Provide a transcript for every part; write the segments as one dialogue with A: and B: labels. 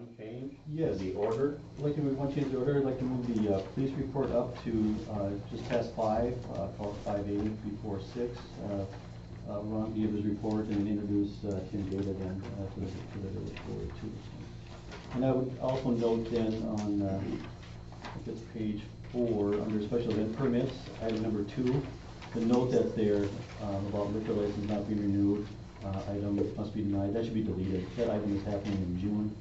A: one change.
B: Yes.
A: The order.
B: I'd like to move one change of order. I'd like to move the police report up to just past 5, call it 5:80 before 6. Ron gave his report and introduced Tim Data then to the village board too. And I would also note then on, I think it's page 4, under special event permits, item number 2, the note that's there about liquor license not being renewed, item must be denied, that should be deleted. That item is happening in June,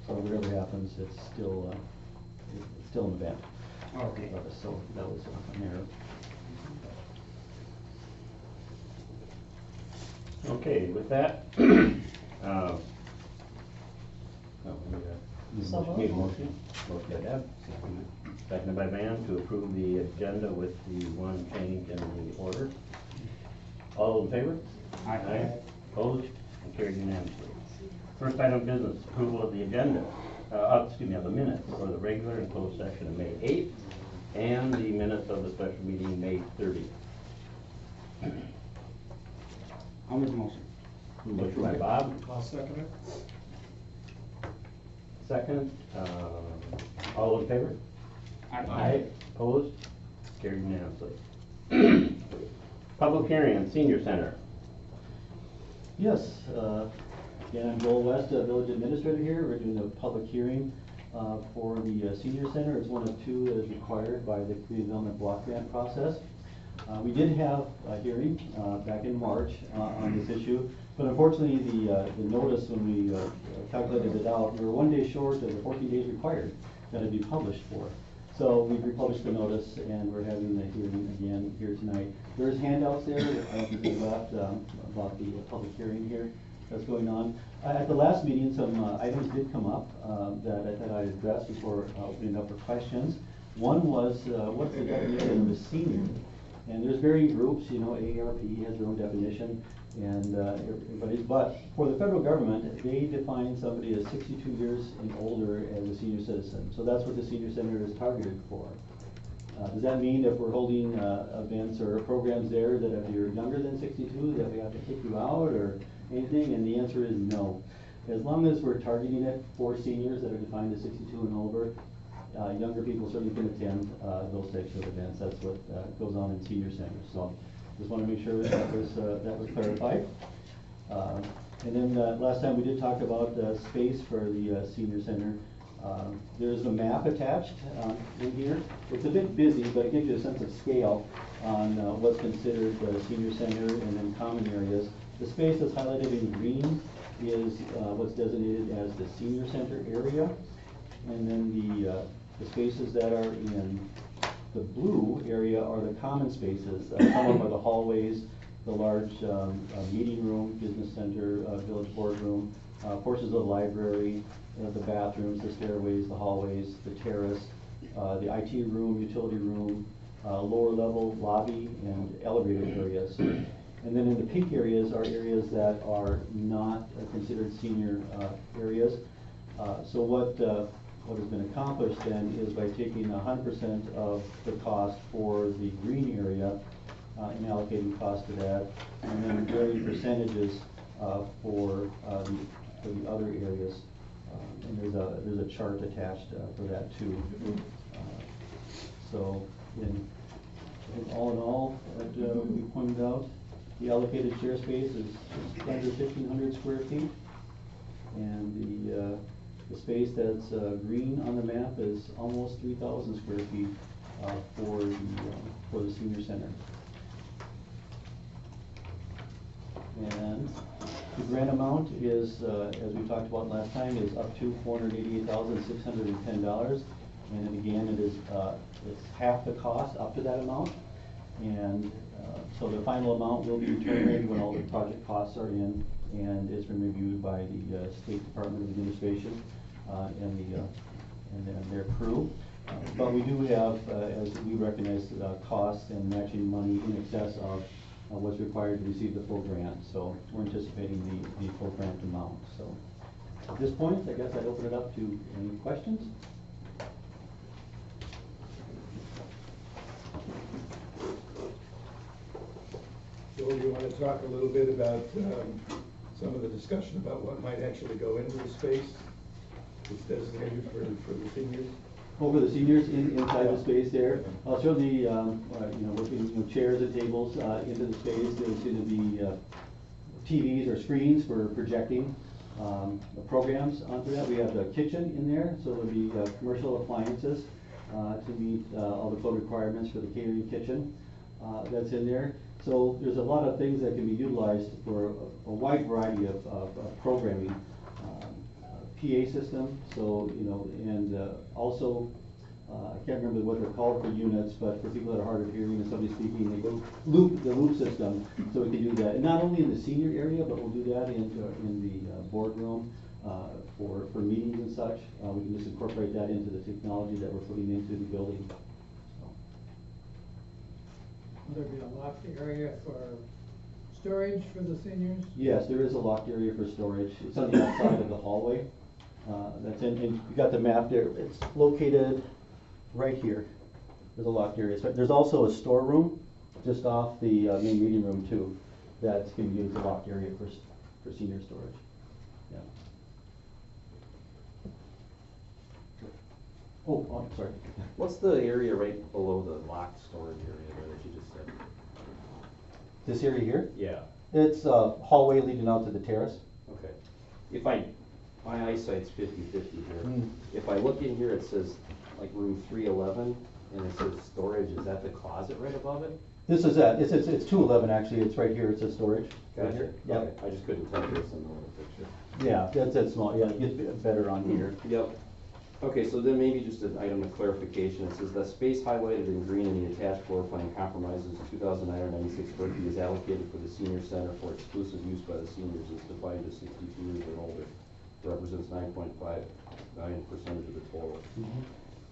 B: so whatever happens, it's still an event.
C: Okay.
B: So that was an error.
A: Okay, with that, need a motion. Motion by Deb, seconded by Van to approve the agenda with the one change in the order. All in favor?
C: Aye.
A: Opposed? And carried unanimously. First item of business, approval of the agenda, of the minutes for the regular and closed session of May 8th and the minutes of the special meeting May 30th.
C: I'll make a motion.
A: Motion by Bob,
D: I'll second it.
A: second. All in favor? Opposed? Carried unanimously. Public hearing on senior center.
B: Yes, again, I'm Joel West, Village Administrator here. We're doing a public hearing for the senior center. It's one of 2 that is required by the Community Development Block Grant process. We did have a hearing back in March on this issue, but unfortunately the notice when we calculated it out, we were 1 day short of the 14 days required that it be published for. So we've republished the notice and we're having the hearing again here tonight. There's handouts there, I don't think they've left, about the public hearing here that's going on. At the last meeting, some items did come up that I thought I'd address before opening up for questions. One was, what's the definition of a senior? And there's varying groups, you know, AARP has their own definition, and everybody's, but for the federal government, they define somebody as 62 years and older as a senior citizen. So that's what the senior center is targeted for. Does that mean if we're holding events or programs there that if you're younger than 62 that we have to kick you out or anything? And the answer is no. As long as we're targeting it for seniors that are defined as 62 and older, younger people certainly can attend those types of events. That's what goes on in senior centers. So just want to make sure that was clarified. And then last time we did talk about space for the senior center. There's a map attached in here. It's a bit busy, but it gives you a sense of scale on what's considered the senior center and then common areas. The space that's highlighted in green is what's designated as the senior center area. And then the spaces that are in the blue area are the common spaces. Some of them are the hallways, the large meeting room, business center, village boardroom, portions of the library, the bathrooms, the stairways, the hallways, the terrace, the IT room, utility room, lower level lobby, and elevator areas. And then in the pink areas are areas that are not considered senior areas. So what has been accomplished then is by taking 100% of the cost for the green area and allocating cost to that, and then varying percentages for the other areas. And there's a chart attached for that too. So I think all in all, we pointed out, the allocated share space is just under 1,500 square feet, and the space that's green on the map is almost 3,000 square feet for the senior center. And the grant amount is, as we talked about last time, is up to $488,610. And again, it is it's half the cost up to that amount. And so the final amount will be determined when all the project costs are in, and it's been reviewed by the State Department of Administration and then their crew. But we do have, as we recognize, costs and matching money in excess of what's required to receive the full grant. So we're anticipating the full grant amount. So at this point, I guess I'd open it up to any questions.
D: Joel, you want to talk a little bit about some of the discussion about what might actually go into the space? It's designated for the seniors?
B: Over the seniors inside the space there. I'll show the, working, chairs and tables, into the space. There's gonna be, TVs or screens for projecting, programs onto that. We have the kitchen in there, so there'll be, commercial appliances, to meet, all the code requirements for the catering kitchen, that's in there. So there's a lot of things that can be utilized for a wide variety of programming. PA system, so, and also, I can't remember what they're called for units, but for people that are hard of hearing and somebody speaking, they go the loop system, so we can do that. And not only in the senior area, but we'll do that in the boardroom, for meetings and such. We can just incorporate that into the technology that we're putting into the building.
E: Will there be a locked area for storage for the seniors?
B: Yes, there is a locked area for storage. It's on the outside of the hallway. That's in, and you got the map there. It's located right here. There's a locked area. So there's also a storeroom just off the main meeting room too. That's going to be used as a locked area for senior storage. Yeah. Oh, I'm sorry.
F: What's the area right below the locked storage area there that you just said?
B: This area here,
F: Yeah,
B: it's a hallway leading out to the terrace.
F: okay. My eyesight's 50-50 here.
B: Mm.
F: If I look in here, it says like room 311, and it says storage, is that the closet right above it?
B: This is that. It's 211 actually. It's right here. It says storage. Right
F: Gotcha,
B: here.
F: okay,
B: Yep.
F: I just couldn't tell this in the little picture.
B: Yeah, that's small. Yeah, it gets better on here.
F: Yep. Okay, so then maybe just an item of clarification. It says the space highlighted in green in the attached floor plan compromises 2,996 square feet is allocated for the senior center for exclusive use by the seniors is defined as 62 years or older. Represents 9.5% of the total.
B: Mm-hmm.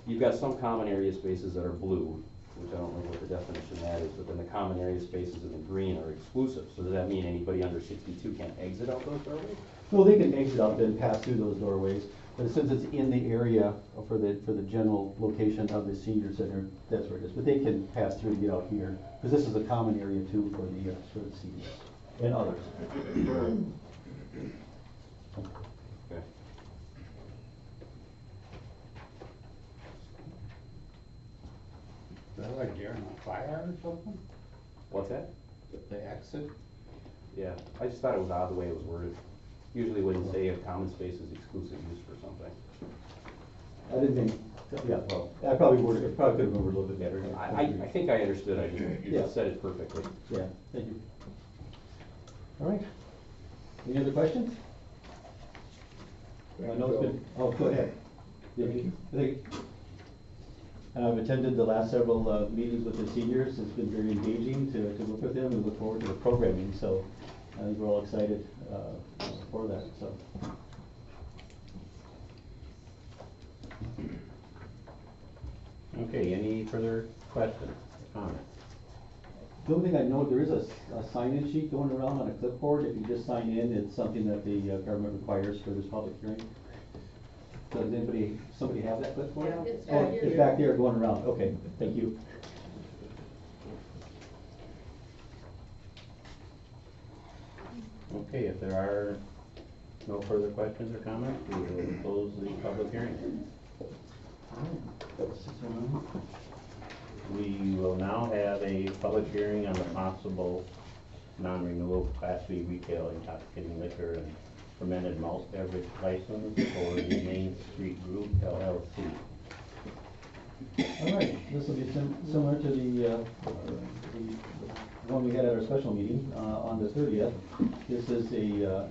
F: You've got some common area spaces that are blue, which I don't know what the definition of that is, but then the common area spaces in the green are exclusive. So does that mean anybody under 62 can't exit out those doorways?
B: Well, they can exit out and pass through those doorways, but since it's in the area for the general location of the senior center, that's where it is. But they can pass through to get out here, because this is a common area too for the seniors and others.
F: Okay.
C: Is that like during a fire or something?
F: What's that?
C: The exit?
F: Yeah, I just thought it was odd the way it was worded. Usually wouldn't say a common space is exclusive use for something.
B: I didn't think, yeah, well, I probably could have worded a little bit better.
F: I think I understood, you
B: Yeah.
F: just said it perfectly.
B: Yeah, thank you. All right. Any other questions? I know it's been, oh, go ahead. I've attended the last several meetings with the seniors. It's been very engaging to work with them and look forward to the programming. So I think we're all excited for that, so.
A: Okay, any further questions or comments?
B: The only thing I know, there is a sign-in sheet going around on a clipboard. If you just sign in, it's something that the government requires for this public hearing. So does somebody have that clipboard?
G: Yeah, it's
B: Oh,
G: back here.
B: it's back there going around. Okay, thank you.
A: Okay, if there are no further questions or comments, we will close the public hearing. We will now have a public hearing on the possible non-renewal of Class B retail intoxicating liquor and fermented malt beverage license for the Main Street Group LLC.
B: All right, this will be similar to the one we had at our special meeting on the 30th. This is a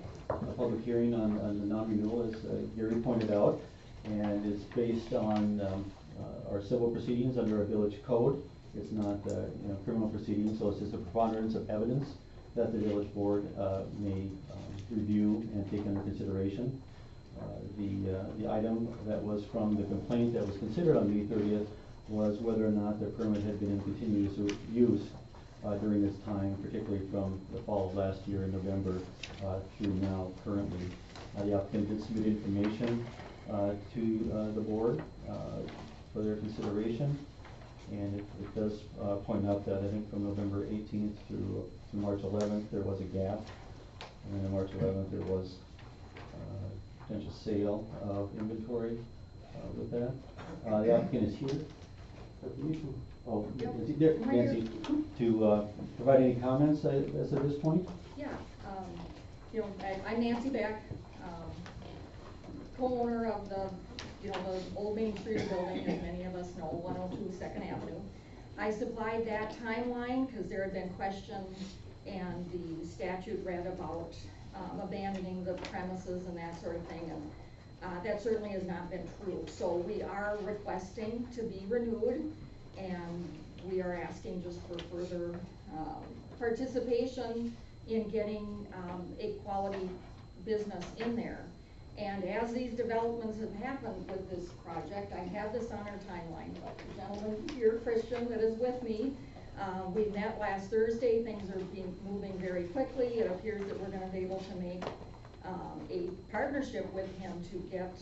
B: public hearing on the non-renewal, as Gary pointed out, and it's based on our civil proceedings under our village code. It's not criminal proceedings, so it's just a preponderance of evidence that the village board may review and take under consideration. The item that was from the complaint that was considered on May 30th was whether or not the permit had been in continuous use during this time, particularly from the fall of last year in November through now currently. The applicant did submit information to the board for their consideration, and it does point out that I think from November 18th through to March 11th there was a gap, and then on March 11th there was potential sale of inventory with that. The applicant is here. Oh, is he there?
G: I'm right
B: Nancy, to provide any comments as of this point?
G: Yeah, I'm Nancy Beck, co-owner of the old Main Street building, as many of us know, 102 Second Avenue. I supplied that timeline because there had been questions and the statute read about abandoning the premises and that sort of thing, and that certainly has not been true. So we are requesting to be renewed, and we are asking just for further participation in getting a quality business in there. And as these developments have happened with this project, I have this on our timeline, but the gentleman here, Christian, that is with me, we met last Thursday. Things are moving very quickly. It appears that we're gonna be able to make a partnership with him to get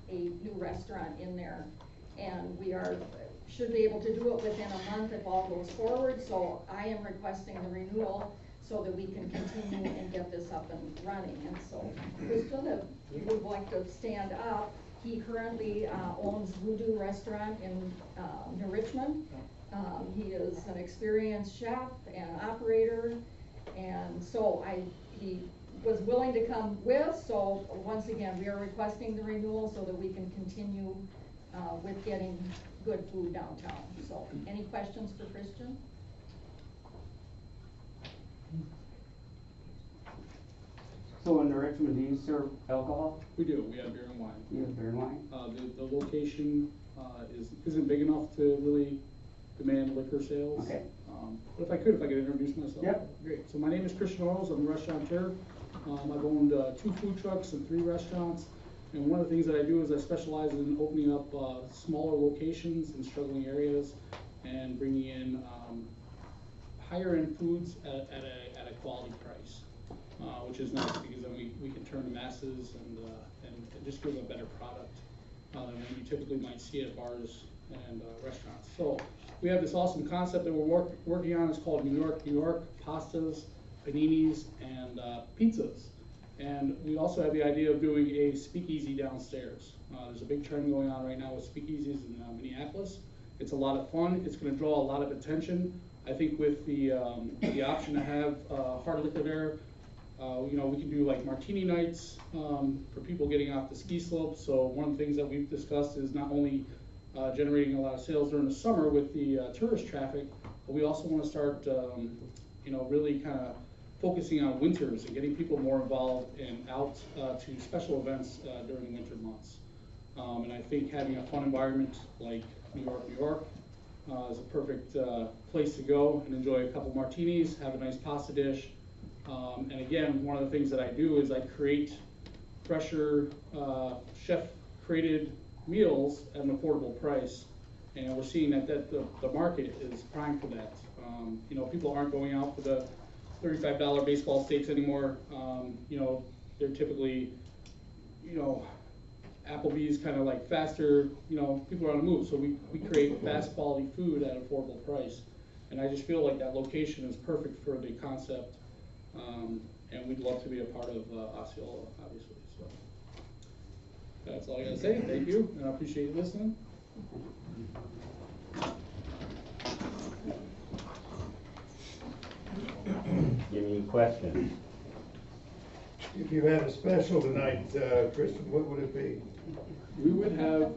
G: a new restaurant in there. And we should be able to do it within a month if all goes forward. So I am requesting the renewal so that we can continue and get this up and running. And so, Christian, if you would like to stand up, he currently owns Voodoo Restaurant in New Richmond. He is an experienced chef and operator, and so he was willing to come with. So once again, we are requesting the renewal so that we can continue with getting good food downtown. So, any questions for Christian?
H: So in Richmond, do you serve alcohol?
I: We do, we have beer and wine.
H: You have beer and wine?
I: The location, isn't big enough to really demand liquor sales.
H: Okay.
I: But if I could introduce myself.
H: Yep.
I: Great, so my name is Christian Orles, I'm a restaurateur. I've owned 2 food trucks and 3 restaurants. And one of the things that I do is I specialize in opening up smaller locations in struggling areas and bringing in higher end foods at a quality price. Which is nice because then we can turn the masses and just give a better product than you typically might see at bars and restaurants. So we have this awesome concept that we're working on. It's called New York pastas, paninis, and pizzas. And we also have the idea of doing a speakeasy downstairs. There's a big trend going on right now with speakeasies in Minneapolis. It's a lot of fun. It's going to draw a lot of attention. I think with the option to have hard liquor there, we can do like martini nights for people getting off the ski slopes. So one of the things that we've discussed is not only generating a lot of sales during the summer with the tourist traffic, but we also want to start, really kind of focusing on winters and getting people more involved and out to special events during the winter months. And I think having a fun environment like New York is a perfect place to go and enjoy a couple martinis, have a nice pasta dish. And again, one of the things that I do is I create fresher, chef-created meals at an affordable price. And we're seeing that the market is primed for that. People aren't going out for the $35 baseball steaks anymore. They're typically, Applebee's kind of like faster, people are on the move. So we create fast quality food at an affordable price. And I just feel like that location is perfect for the concept. And we'd love to be a part of Osceola, obviously. So that's all I gotta say. Thank you, and I appreciate you listening.
A: Any questions?
D: If you had a special tonight, Kristen, what would it be?
I: We would have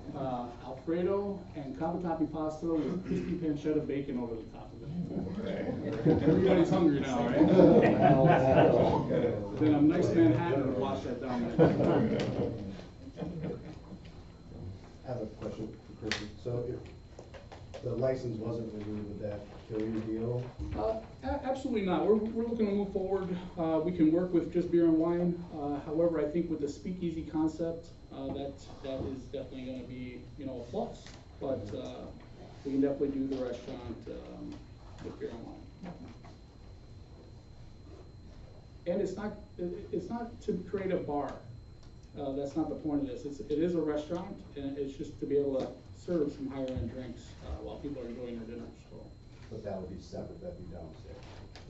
I: Alfredo and cavatappi pasta with crispy pancetta bacon over the top of it. Everybody's hungry now, right? Then a nice Manhattan to wash that down.
J: I have a question for Kristen. So if the license wasn't renewed, would that kill your deal?
I: Absolutely not. We're looking to move forward. We can work with just beer and wine. However, I think with the speakeasy concept, that is definitely going to be a plus. But we can definitely do the restaurant with beer and wine. And it's not to create a bar. That's not the point of this. It is a restaurant, and it's just to be able to serve some higher end drinks while people are enjoying their dinners. So.
J: But that would be separate, that'd be downstairs.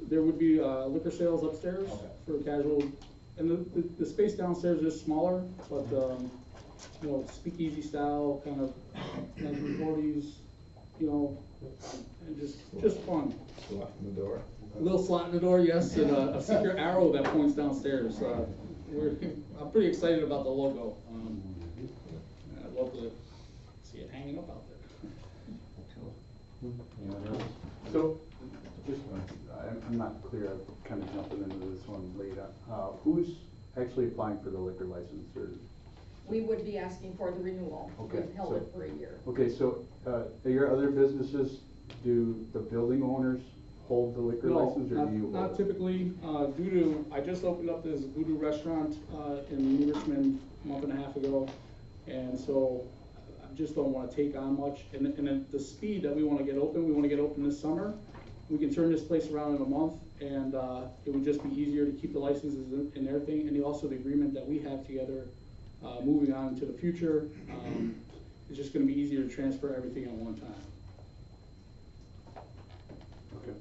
I: There would be liquor sales upstairs
J: Okay.
I: for casual and the space downstairs is smaller, but, you know, speakeasy style, kind of 1940s, you know, and just fun.
D: Lock in the door.
I: A little slot in the door, yes, and a secret arrow that points downstairs. I'm pretty excited about the logo. I'd love to see it hanging up out there.
A: Anyone else?
C: So, just, I'm not clear, I'm kind of jumping into this one later. Who's actually applying for the liquor license, or?
G: We would be asking for the renewal.
C: Okay,
G: We've held
C: so-
G: it for a year.
C: Okay, so, your other businesses, do the building owners hold the liquor
I: No,
C: license, or do you?
I: not typically, due to, I just opened up this Voodoo restaurant, in New Richmond a month and a half ago. And so I just don't wanna take on much, and then the speed that we wanna get open this summer. We can turn this place around in a month, and, it would just be easier to keep the licenses and everything, and also the agreement that we have together, moving on into the future. It's just gonna be easier to transfer everything at one time.
C: Okay.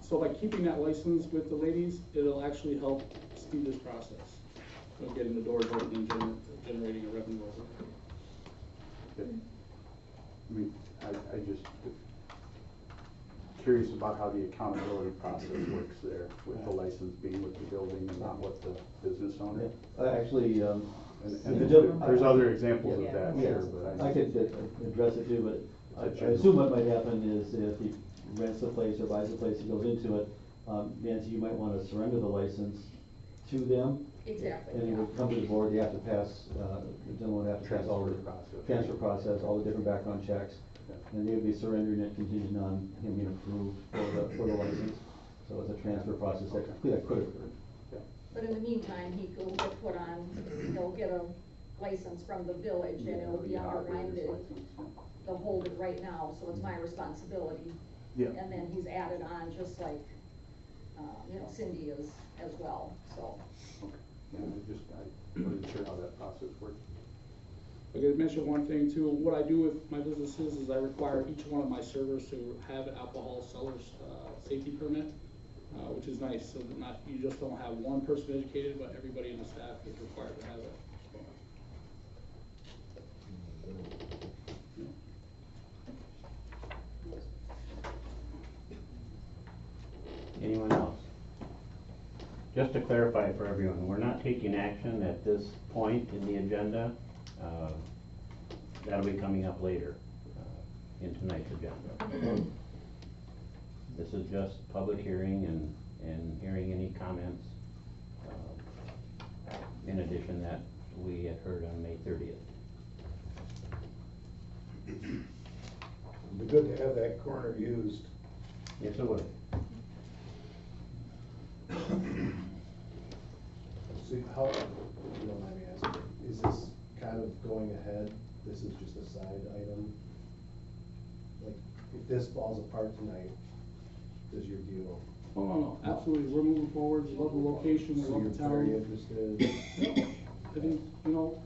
I: So by keeping that license with the ladies, it'll actually help speed this process of getting the doors open and generating a revenue.
C: Okay. I mean, I just curious about how the accountability process works there, with the license being with the building and not with the business owner.
B: Actually,
C: And
B: the gentleman-
C: there's other examples of that,
B: Yeah,
C: sure, but
B: I could address it too, but I assume what might happen is if he rents a place or buys a place, he goes into it, Nancy, you might wanna surrender the license to them.
G: Exactly,
B: And it
G: yeah.
B: would come to the board, you have to pass, the gentleman would have to pass all the transfer process, all the different background checks. And they would be surrendering it contingent on him being approved for the license. So it's a transfer process that could occur.
G: But in the meantime, he'll get put on, he'll get a license from the village, and it'll be under mine to hold it right now, so it's my responsibility.
C: Yeah.
G: And then he's added on, just like, you know, Cindy is as well, so.
C: Okay. Yeah, I wasn't sure how that process works.
I: I could mention one thing too, what I do with my businesses is I require each one of my servers to have an alcohol seller's, safety permit, which is nice, so that not, you just don't have one person educated, but everybody in the staff is required to have it.
A: Anyone else? Just to clarify for everyone, we're not taking action at this point in the agenda. That'll be coming up later in tonight's agenda. This is just public hearing and hearing any comments. In addition, that we had heard on May 30th.
D: It'd be good to have that corner used.
A: Yes, it would.
J: So how, if you don't mind me asking, is this kind of going ahead, this is just a side item? Like, if this falls apart tonight, does your deal?
I: Oh, no, absolutely, we're moving forward, we love the location, we
J: So
I: love
J: you're
I: the town.
J: very interested?
I: I think, you know,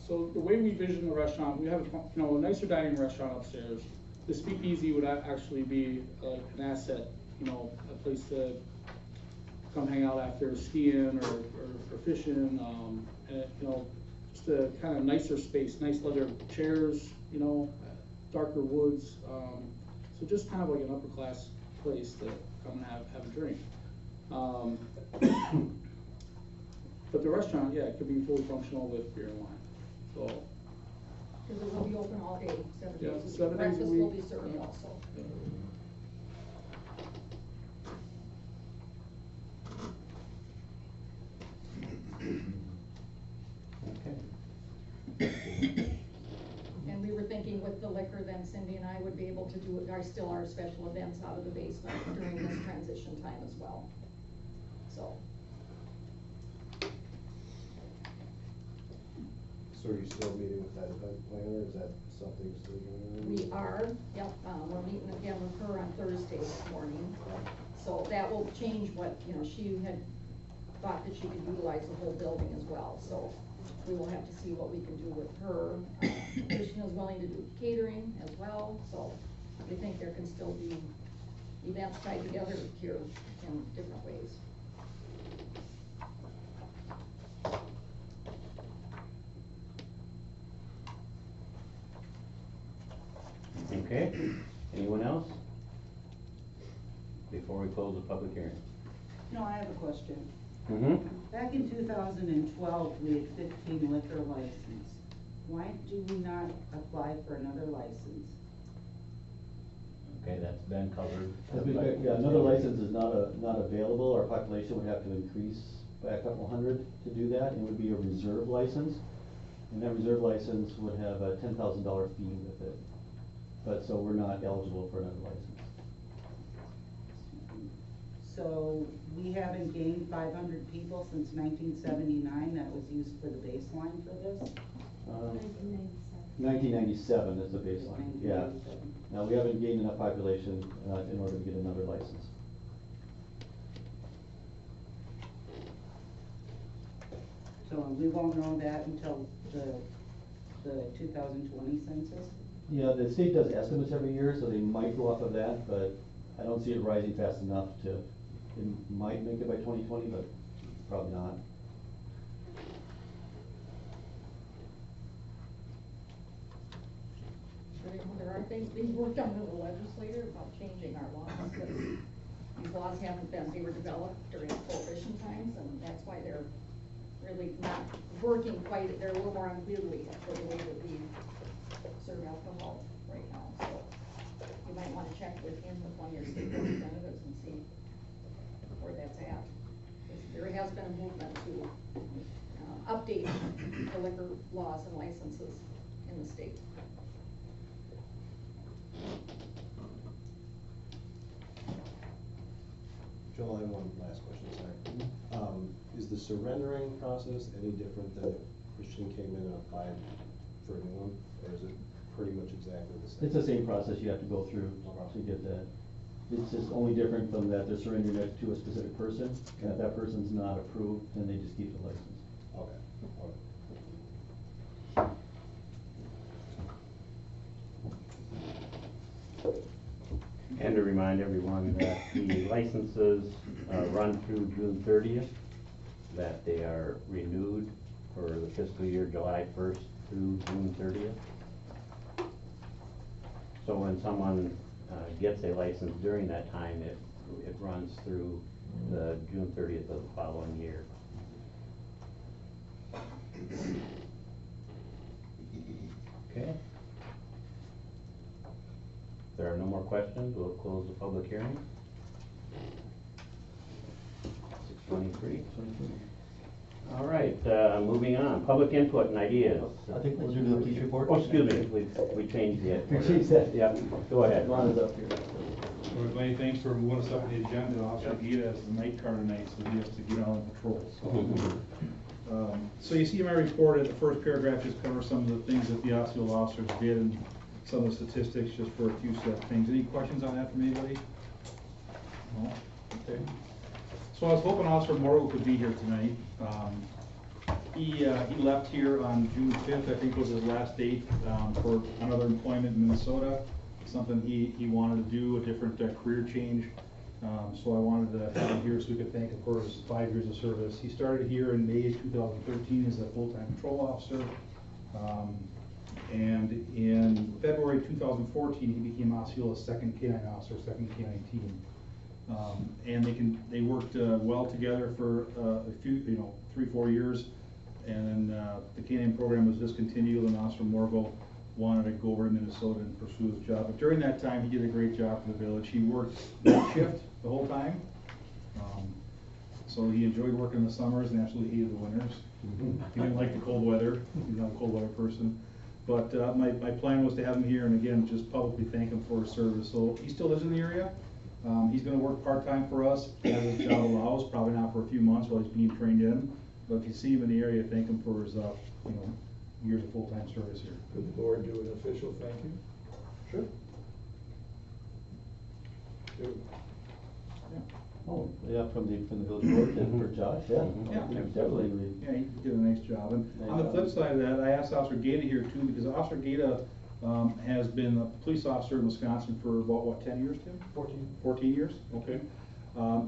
I: so the way we vision the restaurant, we have, you know, a nicer dining restaurant upstairs. The speakeasy would actually be an asset, you know, a place to come hang out after skiing or fishing, and, you know, just a kind of nicer space, nice leather chairs, you know, darker woods, so just kind of like an upper class place to come and have a drink. But the restaurant, yeah, it could be fully functional with beer and wine, so.
G: Cause it will be open all day, 7
I: Yeah,
G: days a
I: 7
G: week.
I: days a
G: Breakfast will
I: week.
G: be served also.
A: Okay.
G: And we were thinking with the liquor, then Cindy and I would be able to do still our special events out of the basement during this transition time as well. So,
J: So are you still meeting with that event planner, is that something still going on?
G: we are, yep, we're meeting again with her on Thursday this morning. So that will change what, you know, she had thought that she could utilize the whole building as well, so we will have to see what we can do with her. Christian is willing to do catering as well, so we think there can still be events tied together here in different ways.
A: Okay, anyone else? Before we close the public hearing.
K: No, I have a question.
A: Mm-hmm.
K: Back in 2012, we had 15 liquor license. Why do we not apply for another license?
A: Okay, that's been covered.
B: Yeah, another license is not available. Our population would have to increase by a couple hundred to do that. It would be a reserve license. And that reserve license would have a $10,000 fee with it. But, so we're not eligible for another license.
K: So we haven't gained 500 people since 1979 that was used for the baseline for this?
B: 1997 is the baseline, yeah.
K: 1997.
B: Now, we haven't gained enough population in order to get another license.
K: So we won't know that until the 2020 census?
B: Yeah, the state does estimates every year, so they might go off of that, but I don't see it rising fast enough to, it might make it by 2020, but probably not.
G: There are things being worked on with the legislature about changing our laws, because these laws haven't been, they were developed during prohibition times, and that's why they're really not working quite, they're a little more unwieldy for the way that we serve alcohol right now, so you might wanna check with him, with one of your state representatives, and see where that's at. 'Cause there has been a movement to update the liquor laws and licenses in the state.
J: Joel, I have one last question, sorry. Is the surrendering process any different than if Christian came in and applied for a new one? Or is it pretty much exactly the same?
B: It's the same process you have to go through to get that. It's just only different from that they're surrendering it to a specific person, and if that person's not approved, then they just keep the license.
J: Okay, okay.
A: And to remind everyone that the licenses run through June 30th, that they are renewed for the fiscal year July 1st through June 30th. So when someone gets a license during that time, it runs through the June 30th of the following year. Okay. If there are no more questions, we'll close the public hearing. 6:23. All right, moving on, public input and ideas.
B: I think we'll do the police report.
A: Oh, excuse me, we changed it.
B: We changed that.
A: Yep, go ahead.
B: Ron is up here.
L: Well, Lenny, thanks for moving us up on the agenda. Officer Gita has the night car tonight, so he has to get out on patrol. So you see in my report, at the first paragraph, just cover some of the things that the Osceola officers did and some of the statistics, just for a few set things. Any questions on that from anybody? No? Okay. So I was hoping Officer Morrow could be here tonight. He left here on June 5th, I think was his last date, for another employment in Minnesota. Something he wanted to do, a different career change. So I wanted to have him here so we could thank him for his 5 years of service. He started here in May 2013 as a full-time patrol officer. And in February 2014, he became Osceola's second K-9 officer, second K-9 team. And they worked well together for a few, 3-4 years. And then the K-9 program was discontinued, and Officer Morville wanted to go over to Minnesota and pursue his job. But during that time, he did a great job for the village. He worked night shift the whole time. So he enjoyed working in the summers and absolutely hated the winters. He didn't like the cold weather. He's not a cold weather person. But my plan was to have him here and again, just publicly thank him for his service. So he still lives in the area. He's gonna work part-time for us as his job allows, probably not for a few months while he's being trained in. But if you see him in the area, thank him for his, years of full-time service here.
D: Could the board do an official thank you?
L: Sure.
B: Oh, yeah, from the village board and for Josh, yeah.
L: Yeah,
B: Definitely.
L: Yeah, he did a nice job. And on the flip side of that, I asked Officer Gata here too, because Officer Gata has been a police officer in Wisconsin for about, what, 10 years, Tim? 14 years, okay.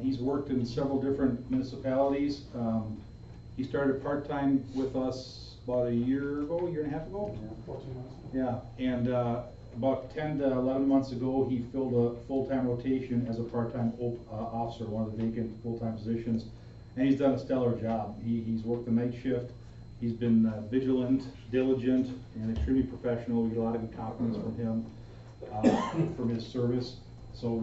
L: He's worked in several different municipalities. He started part-time with us about a year and a half ago?
H: 14 months.
L: Yeah, and about 10 to 11 months ago, he filled a full-time rotation as a part-time officer, one of the vacant full-time positions, and he's done a stellar job. He's worked the night shift. He's been vigilant, diligent, and extremely professional. We get a lot of good compliments from him from his service. So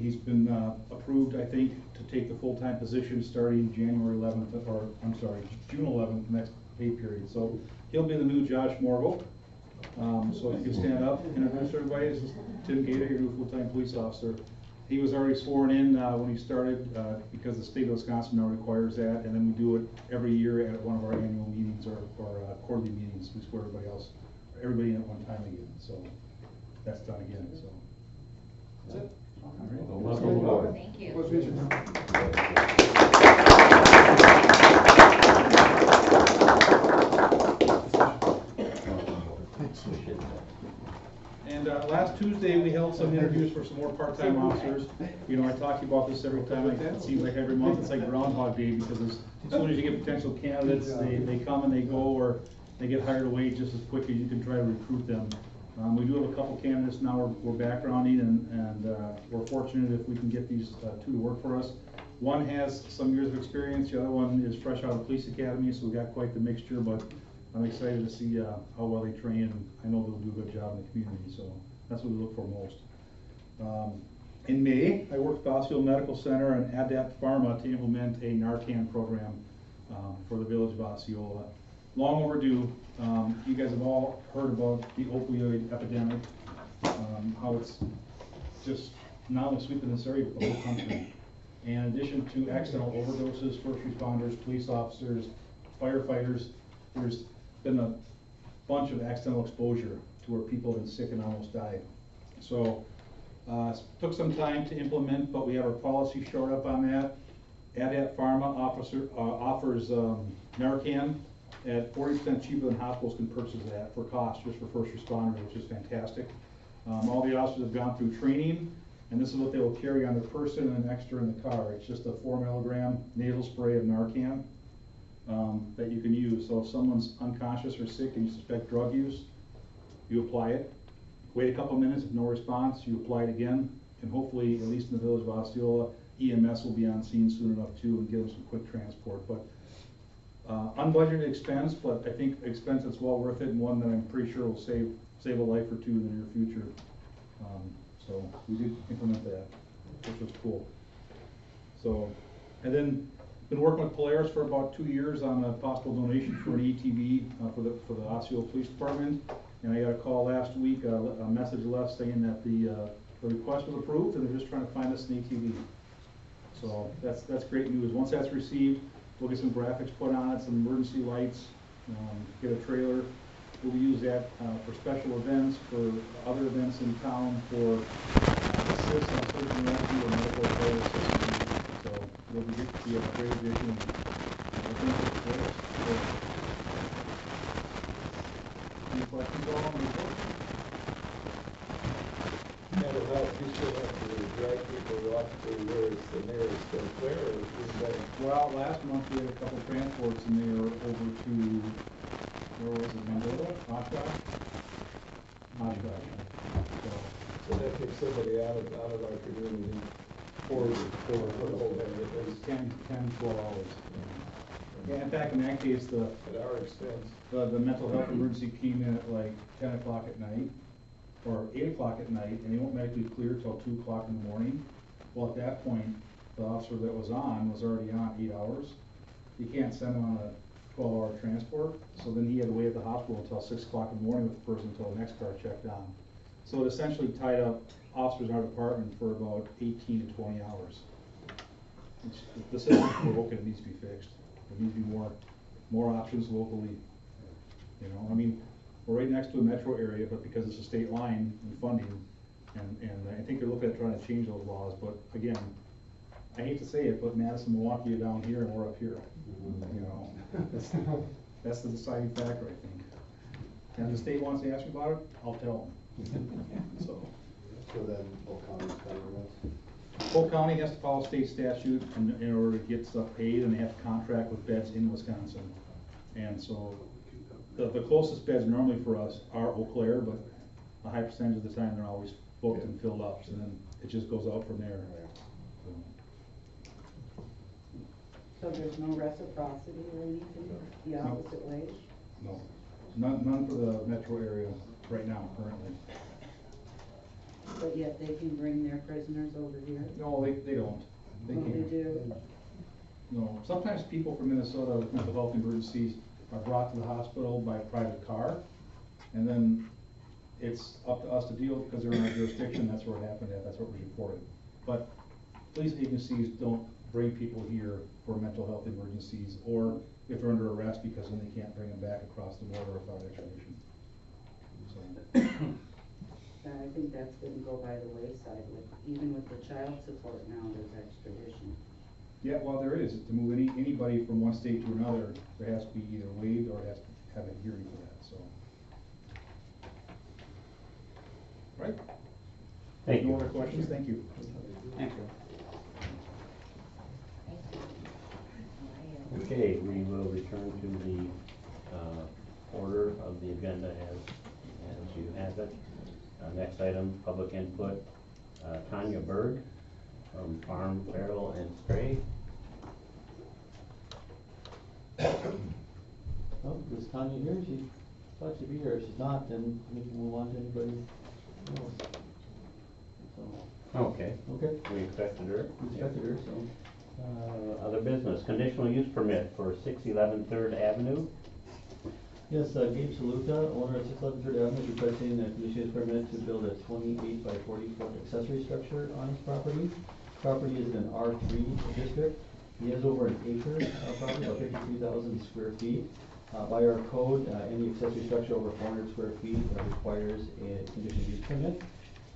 L: he's been approved, I think, to take the full-time position starting June 11th, next pay period. So he'll be the new Josh Morgel. So if you can stand up, introduce everybody. This is Tim Gator, your new full-time police officer. He was already sworn in when he started because the state of Wisconsin now requires that, and then we do it every year at one of our annual meetings or quarterly meetings. We swear everybody in at one time again. So that's done again. So that's it. All right.
A: Well, welcome aboard.
G: Thank you.
L: And last Tuesday, we held some interviews for some more part-time officers. You know, I talk to you about this every time. It seems like every month it's like Groundhog Day, because as soon as you get potential candidates, they come and they go, or they get hired away just as quick as you can try to recruit them. We do have a couple candidates now we're backgrounding, and we're fortunate if we can get these two to work for us. One has some years of experience, the other one is fresh out of police academy, so we got quite the mixture, but I'm excited to see how well they train, and I know they'll do a good job in the community, so that's what we look for most. In May, I worked at the Osceola Medical Center and Adapt Pharma to implement a Narcan program for the village of Osceola. Long overdue. You guys have all heard about the opioid epidemic, how it's just not only sweeping this area, but the whole country. And in addition to accidental overdoses, first responders, police officers, firefighters, there's been a bunch of accidental exposure to where people have been sick and almost died. So took some time to implement, but we have our policy shored up on that. Adapt Pharma offers Narcan at 40% cheaper than hospitals can purchase that for cost, just for first responders, which is fantastic. All the officers have gone through training, and this is what they will carry on their person and an extra in the car. It's just a 4 milligram nasal spray of Narcan that you can use. So if someone's unconscious or sick and you suspect drug use, you apply it. Wait a couple minutes, if no response, you apply it again, and hopefully, at least in the village of Osceola, EMS will be on scene soon enough too and give them some quick transport. But unbudgeted expense, but I think expense that's well worth it, and one that I'm pretty sure will save a life or two in the near future. So we did implement that, which was cool. So, and then been working with Polaris for about 2 years on a possible donation for an ATV for the Osceola Police Department. And I got a call last week, a message left saying that the request was approved, and they're just trying to find us an ATV. So that's great news. Once that's received, we'll get some graphics put on it, some emergency lights, get a trailer. We'll use that for special events, for other events in town, for assist on search and rescue or medical affairs. So we'll be a great addition. I think it's great. Any questions on the report?
D: Mental health, you still have to drag people up to where it's the nearest there, or is that?
L: Well, last month we had a couple transports, and they were over to, where was it, Mendota? Oshkosh? Oshkosh.
D: So that takes somebody out of our community for the whole day.
L: It was 10, 12 hours. Yeah, in fact, in that case,
D: At our expense.
L: the mental health emergency came in at like 10 o'clock at night, or 8 o'clock at night, and they won't medically clear till 2 o'clock in the morning. Well, at that point, the officer that was already on 8 hours. You can't send him on a 12-hour transport, so then he had to wait at the hospital until 6 o'clock in the morning with the person until the next car checked on. So it essentially tied up officers in our department for about 18 to 20 hours. The system's broken, it needs to be fixed. There needs to be more options locally. You know, I mean, we're right next to a metro area, but because it's a state line and funding, and I think they're looking at trying to change those laws, but again, I hate to say it, but Madison, Milwaukee are down here and we're up here. You know, that's the deciding factor, I think. And if the state wants to ask me about it, I'll tell them. So,
J: So then, Polk County's covering this?
L: Polk County has to follow state statute in order to get stuff paid, and they have to contract with beds in Wisconsin. And so, the closest beds normally for us are Eau Claire, but a high percentage of the time they're always booked and filled up, so then it just goes out from there.
K: So there's no reciprocity or anything, the
L: No.
K: opposite way?
L: No, none for the metro area right now, currently.
K: But yet they can bring their prisoners over here?
L: No, they don't. They
K: Oh, they
L: can't.
K: do?
L: No, sometimes people from Minnesota with mental health emergencies are brought to the hospital by a private car, and then it's up to us to deal, because they're in our jurisdiction, that's where it happened at, that's what was reported. But police agencies don't bring people here for mental health emergencies, or if they're under arrest, because then they can't bring them back across the border without extradition. So,
K: Yeah, I think that's gonna go by the wayside with, even with the child support now, there's extradition.
L: yeah, well, there is, to move anybody from one state to another, there has to be either waived or it has to have a hearing for that, so. Right?
A: Thank you.
L: No other questions? Thank you.
C: Thank you.
A: Okay, we will return to the order of the agenda as you have it. Next item, public input. Tanya Berg from Farm, Feral, and Stray.
B: Oh, is Tanya here? She thought she'd be here. If she's not, then we can move on to anybody else. So,
A: Okay,
B: okay,
A: we expected her.
B: we expected her, so.
A: Other business, conditional use permit for 611 3rd Avenue.
B: Yes, Gabe Saluka, owner of 611 3rd Avenue, is requesting a conditional use permit to build a 28 by 40 foot accessory structure on his property. Property is in an R3 district. He has over an acre of property, about 53,000 square feet. By our code, any accessory structure over 400 square feet requires a conditional use permit.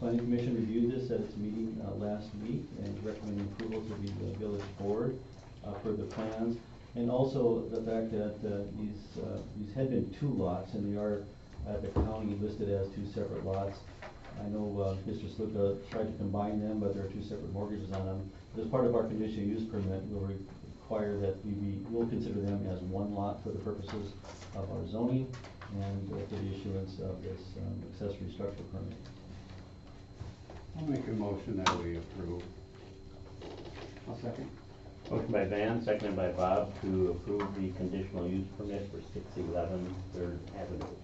B: Planning Commission reviewed this at its meeting last week and is recommending approval to the village board for the plans. And also the fact that these had been two lots and they are at the county listed as two separate lots. I know Mr. Sluka tried to combine them, but there are two separate mortgages on them. As part of our conditional use permit, we'll require that we'll consider them as one lot for the purposes of our zoning and for the issuance of this accessory structure permit.
C: I'll make a motion that we approve.
H: I'll second.
A: Motion by Van, seconded by Bob to approve the conditional use permit for 611 3rd Avenue.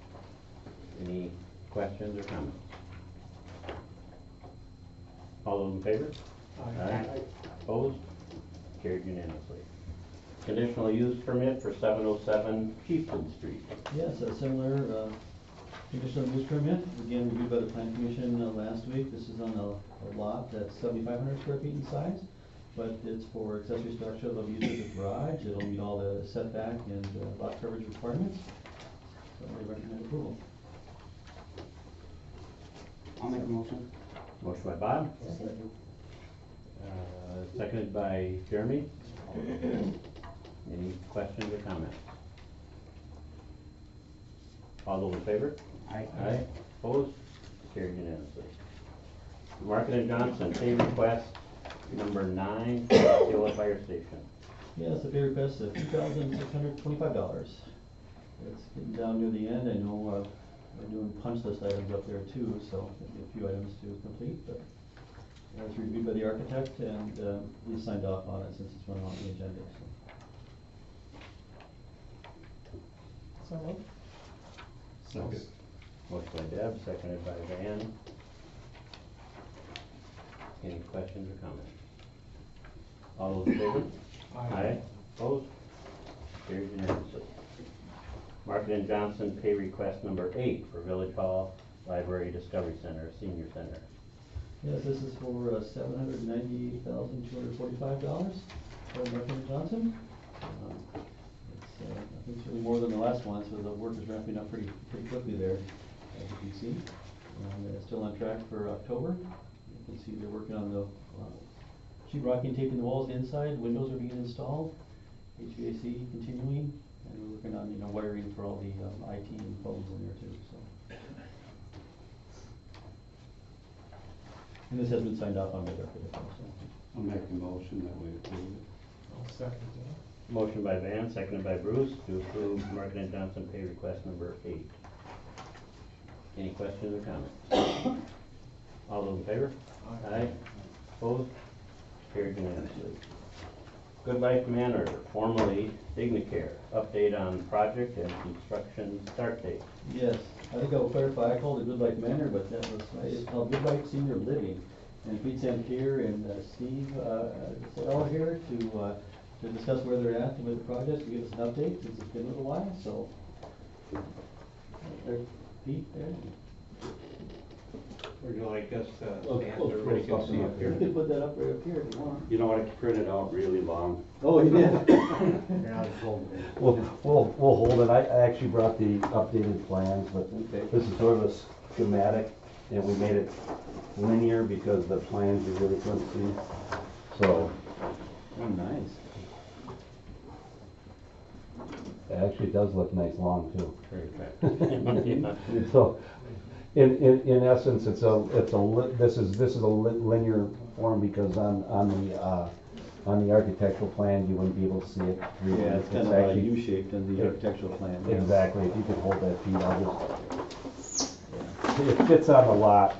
A: Any questions or comments? All those in favor? Aye. Opposed? Carried unanimously. Conditional use permit for 707 Chieftain Street.
B: Yes, a similar conditional use permit, again reviewed by the Plan Commission last week. This is on a lot that's 7,500 square feet in size, but it's for accessory structure that'll be used as a garage. It'll meet all the setback and lot coverage requirements. So I recommend approval.
H: I'll make a motion.
A: Motion by Bob, seconded by Jeremy. Any questions or comments? All those in favor?
H: Aye.
A: Aye. Opposed? Carried unanimously. Market and Johnson, pay request number 9 for Osceola Fire Station.
B: Yes, the pay request of $2,625. It's getting down near the end. I know we're doing punch list items up there too, so there'll be a few items to complete, but it's reviewed by the architect and we signed off on it since it's running on the agenda, so.
C: Second.
A: Motion by Deb, seconded by Van. Any questions or comments? All those in favor? Aye. Opposed? Carried unanimously. Market and Johnson, pay request number 8 for Village Hall Library Discovery Center, Senior Center.
B: Yes, this is for $798,245 for Market and Johnson. I think it's really more than the last one, so the work is ramping up pretty quickly there, as you can see. It's still on track for October. You can see they're working on the sheetrocking and taping the walls inside. Windows are being installed. HVAC continuing, and we're working on you know, wiring for all the, IT and phones in there too, so. And this has been signed off on by Dr. Whitmore, so.
C: I'll make a motion that we approve it.
D: I'll second that.
A: Motion by Van, seconded by Bruce, to approve Market and Johnson pay request number 8. Any questions or comments? All those in favor? Aye. Opposed? Carried unanimously. Good Life Manor, formerly Dignacare, update on project and construction start date.
B: Yes, I think I'll clarify, I called it Good Life Manor, but that was, it's called Good Life Senior Living. And Pete Sampier and Steve are here to discuss where they're at with the project, to give us an update, since it's been a little while, so. There's Pete there.
M: Would you like us to
B: Oh,
M: stand
B: oh,
M: so everybody
B: oh,
M: can see up
B: You
M: here?
B: could put that up right up here if you want.
C: You know what, I printed out really long.
B: Oh, you did?
N: We'll hold it. I actually brought the updated plans, but
B: Okay.
N: this is sort of a schematic, and we made it linear because the plans you really couldn't see. So,
B: Oh, nice.
N: it actually does look nice long too.
A: Very attractive.
N: So, in essence, this is a linear form because on the architectural plan, you wouldn't be able to see it.
B: Yeah, it's kind of
N: actually
B: U-shaped in the architectural plan. yeah.
N: Exactly. If you could hold that, Pete, I'll just. It fits on the lot.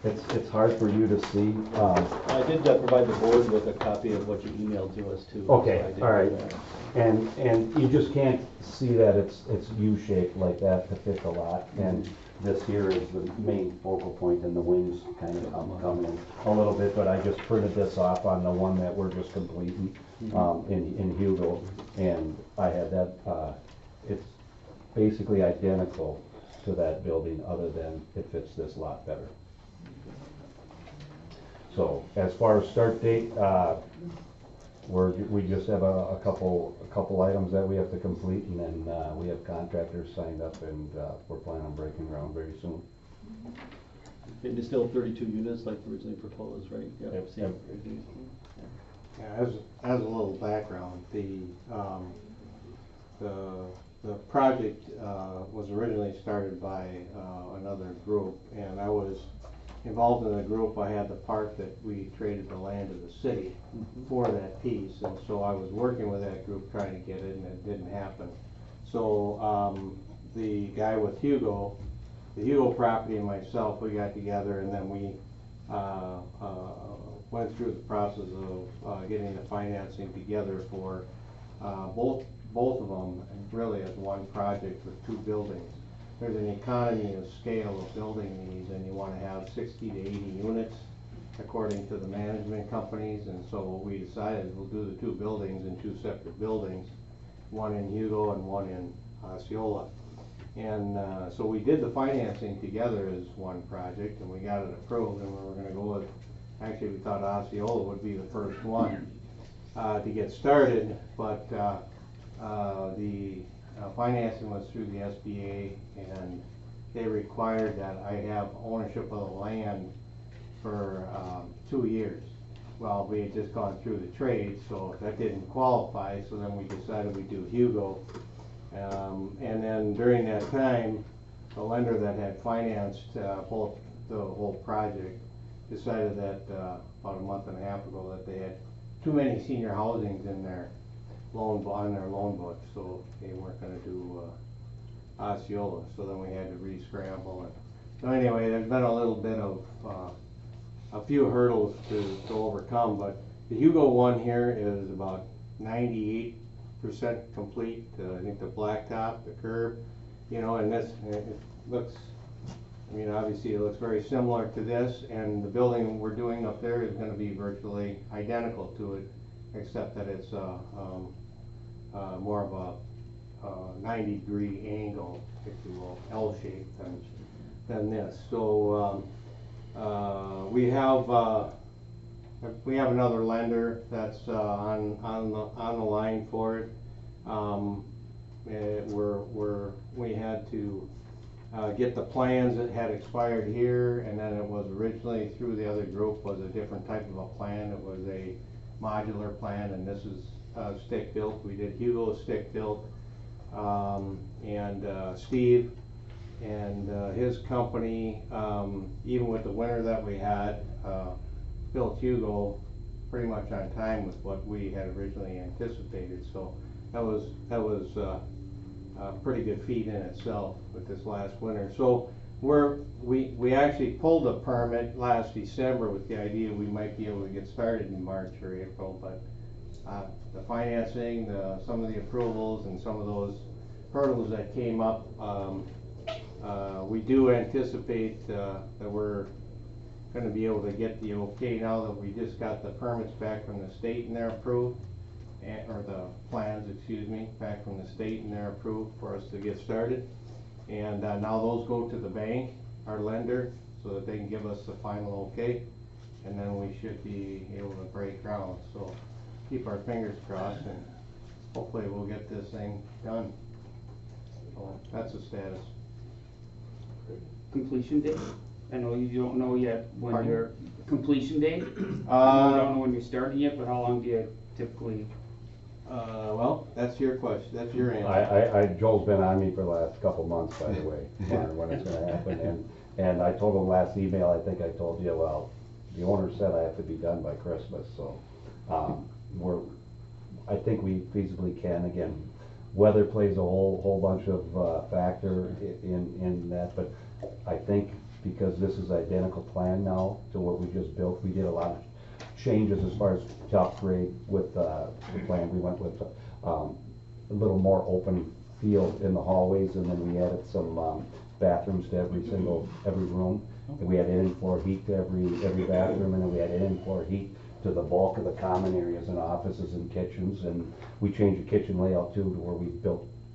N: It's hard for you to see.
B: I did provide the board with a copy of what you emailed to us too.
N: Okay,
B: so I did
N: all right.
B: do that.
N: And you just can't see that it's U-shaped like that to fit the lot. And this here is the main focal point, and the wings kind of come in a little bit, but I just printed this off on the one that we're just completing, in Hugo. And I had that, it's basically identical to that building, other than it fits this lot better. So, as far as start date, we just have a couple items that we have to complete, and then we have contractors signed up, and we're planning on breaking ground very soon.
B: It is still 32 units like originally proposed, right?
N: Yep.
B: Same.
J: Yeah, as a little background, the project was originally started by another group, and I was involved in the group. I had the part that we traded the land to the city for that piece, and so I was working with that group trying to get it, and it didn't happen. So the guy with Hugo, the Hugo property, and myself, we got together, and then we went through the process of getting the financing together for both of them, and really as one project with 2 buildings. There's an economy of scale of building these, and you want to have 60 to 80 units according to the management companies, and so what we decided, we'll do the 2 buildings in 2 separate buildings, one in Hugo and one in Osceola. And so we did the financing together as one project, and we got it approved, and we were going to go with, actually we thought Osceola would be the first one to get started, but the financing was through the SBA, and they required that I have ownership of the land for 2 years. Well, we had just gone through the trade, so that didn't qualify, so then we decided we'd do Hugo. And then during that time, the lender that had financed both the whole project decided that about a month and a half ago that they had too many senior housings in their loan book, so they weren't going to do Osceola. So then we had to re-scramble. So anyway, there's been a little bit of a few hurdles to overcome, but the Hugo one here is about 98% complete. I think the blacktop, the curb, and this, it looks, I mean, obviously it looks very similar to this, and the building we're doing up there is going to be virtually identical to it, except that it's more of a 90-degree angle, if you will, L-shaped than this. So we have another lender that's on the line for it. We had to get the plans that had expired here, and then it was originally through the other group was a different type of a plan. It was a modular plan, and this is
M: stick-built, we did Hugo stick-built, and Steve and his company, even with the winter that we had, built Hugo pretty much on time with what we had originally anticipated. So that was a pretty good feat in itself with this last winter. So we actually pulled a permit last December with the idea we might be able to get started in March or April, but the financing, some of the approvals and some of those hurdles that came up, we do anticipate that we're going to be able to get the okay now that we just got the permits back from the state and they're approved, or the plans, excuse me, back from the state and they're approved for us to get started. And now those go to the bank, our lender, so that they can give us the final okay, and then we should be able to break ground. So keep our fingers crossed and hopefully we'll get this thing done. So that's the status.
H: Completion date? I know you don't know yet when
M: Pardon?
H: your completion date? You don't know when you're starting yet, but how long do you typically?
M: Well, that's your question, that's your answer.
N: Joel's been on me for the last couple months, by the way, wondering when it's gonna happen, and I told him last email, I think I told you, well, the owner said I have to be done by Christmas, so, I think we feasibly can, again, weather plays a whole bunch of, factor in that, but I think because this is identical plan now to what we just built, we did a lot of changes as far as to upgrade with the plan. We went with a little more open field in the hallways, and then we added some bathrooms to every room. And we had in-floor heat to every bathroom, and then we had in-floor heat to the bulk of the common areas and offices and kitchens. And we changed the kitchen layout too, to where we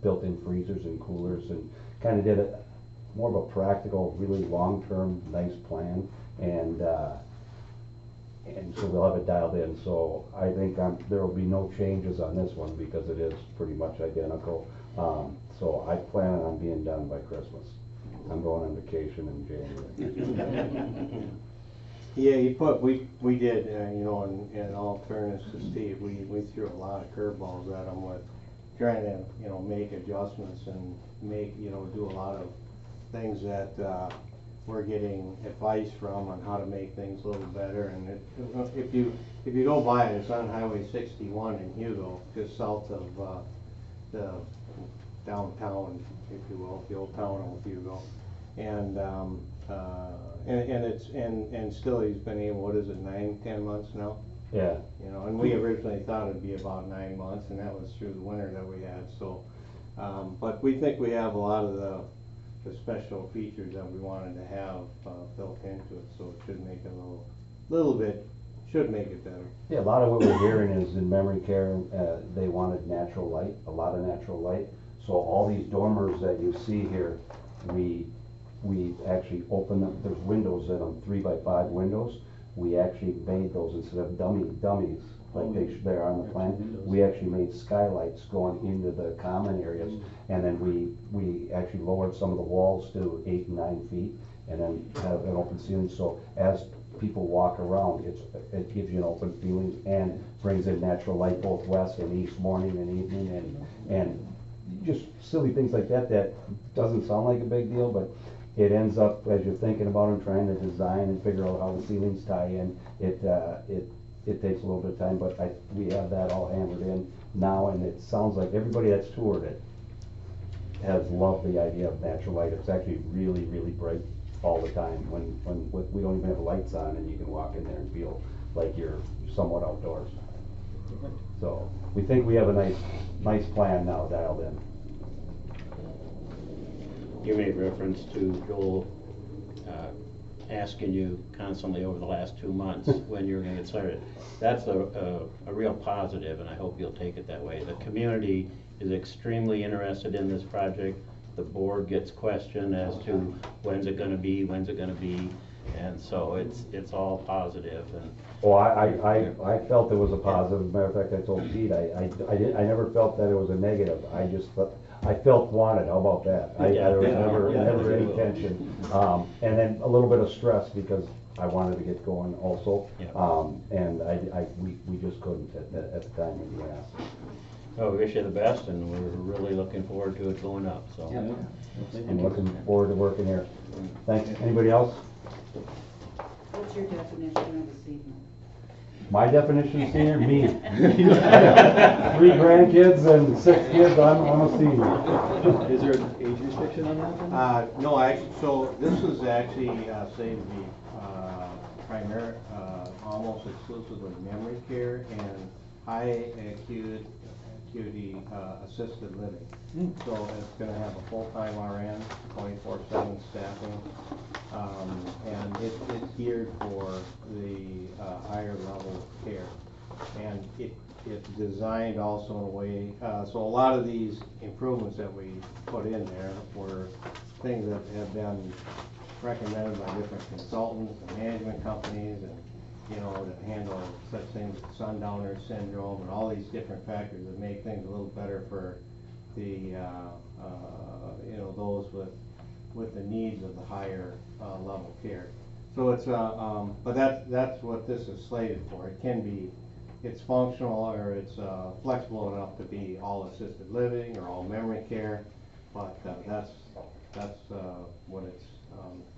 N: built-in freezers and coolers, and kind of did it more of a practical, really long-term, nice plan. And so we'll have it dialed in. So I think there will be no changes on this one because it is pretty much identical. So I plan on being done by Christmas. I'm going on vacation in January.
M: Yeah, we did, you know, in all fairness to Steve, we threw a lot of curveballs at him with trying to, you know, make adjustments and do a lot of things that we're getting advice from on how to make things a little better. And if you go by it, it's on Highway 61 in Hugo, just south of the downtown, if you will, the old town of Hugo. And still he's been able, what is it, 9-10 months now?
N: Yeah.
M: You know, and we originally thought it'd be about 9 months, and that was through the winter that we had. So, but we think we have a lot of the special features that we wanted to have built into it, so it should make it should make it better.
N: Yeah, a lot of what we're hearing is in memory care, they wanted natural light, a lot of natural light. So all these dormers that you see here, we actually open them, there's windows in them, 3x5 windows. We actually made those instead of dummies, like they are on the plan. We actually made skylights going into the common areas, and then we actually lowered some of the walls to 8 and 9 feet, and then have an open ceiling. So as people walk around, it gives you an open feeling and brings in natural light both west and east, morning and evening, and just silly things like that doesn't sound like a big deal, but it ends up, as you're thinking about and trying to design and figure out how the ceilings tie in, it takes a little bit of time, but we have that all hammered in now, and it sounds like everybody that's toured it has loved the idea of natural light. It's actually really, really bright all the time when we don't even have lights on, and you can walk in there and feel like you're somewhat outdoors. So we think we have a nice plan now dialed in.
A: You made reference to Joel asking you constantly over the last 2 months when you're gonna get started. That's a real positive, and I hope you'll take it that way. The community is extremely interested in this project. The board gets questioned as to when's it gonna be, and so it's all positive. And
N: well, I felt it was a positive. Matter of fact, I told Pete, I never felt that it was a negative. I felt wanted. How about that? There was never any tension. And then a little bit of stress because I wanted to get going also.
A: Yeah.
N: And we just couldn't at the time when you asked.
A: So we wish you the best, and we're really looking forward to it going up, so.
N: I'm looking forward to working here. Thanks. Anybody else?
K: What's your definition of a senior?
N: My definition of senior, me. 3 grandkids and 6 kids, I'm a senior.
B: Is there an age restriction on that then?
M: No, actually, so this is actually, saved me, almost exclusively memory care and high acuity, assisted living. So it's gonna have a full-time RN, 24/7 staffing, and it's geared for the, higher level of care. And it's designed also in a way, so a lot of these improvements that we put in there were things that have been recommended by different consultants and management companies, and, you know, to handle such things as sundowner syndrome and all these different factors that make things a little better for the, you know, those with the needs of the higher level care. So it's, but that's what this is slated for. It can be, it's functional, or it's flexible enough to be all assisted living or all memory care, but that's what it's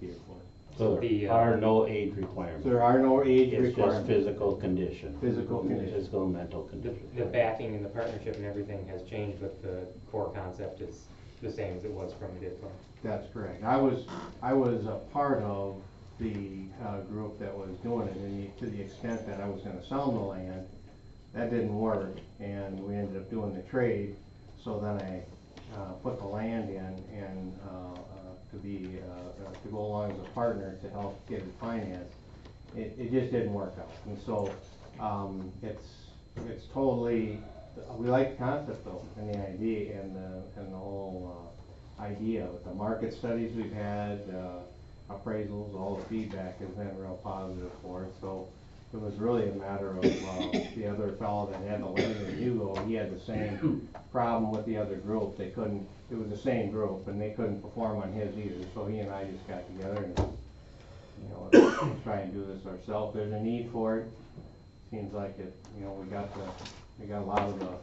M: geared for.
A: So there are no age requirements.
M: So there are no age
A: It's
M: requirements.
A: just physical condition.
M: Physical condition.
A: Physical and mental condition.
O: The backing and the partnership and everything has changed, but the core concept is the same as it was from the get-go.
M: That's correct. I was a part of the group that was doing it, and to the extent that I was gonna sell the land, that didn't work, and we ended up doing the trade. So then I put the land in, and to go along as a partner to help get it financed. It just didn't work out, and so it's totally, we like the concept though, and the idea, and the whole idea with the market studies we've had, appraisals, all the feedback has been real positive for it. So it was really a matter of the other fellow that had the land in Hugo, he had the same problem with the other group. They couldn't, it was the same group, and they couldn't perform on his either. So he and I just got together and, you know, let's try and do this ourselves. There's a need for it. Seems like it, you know, we got a lot of the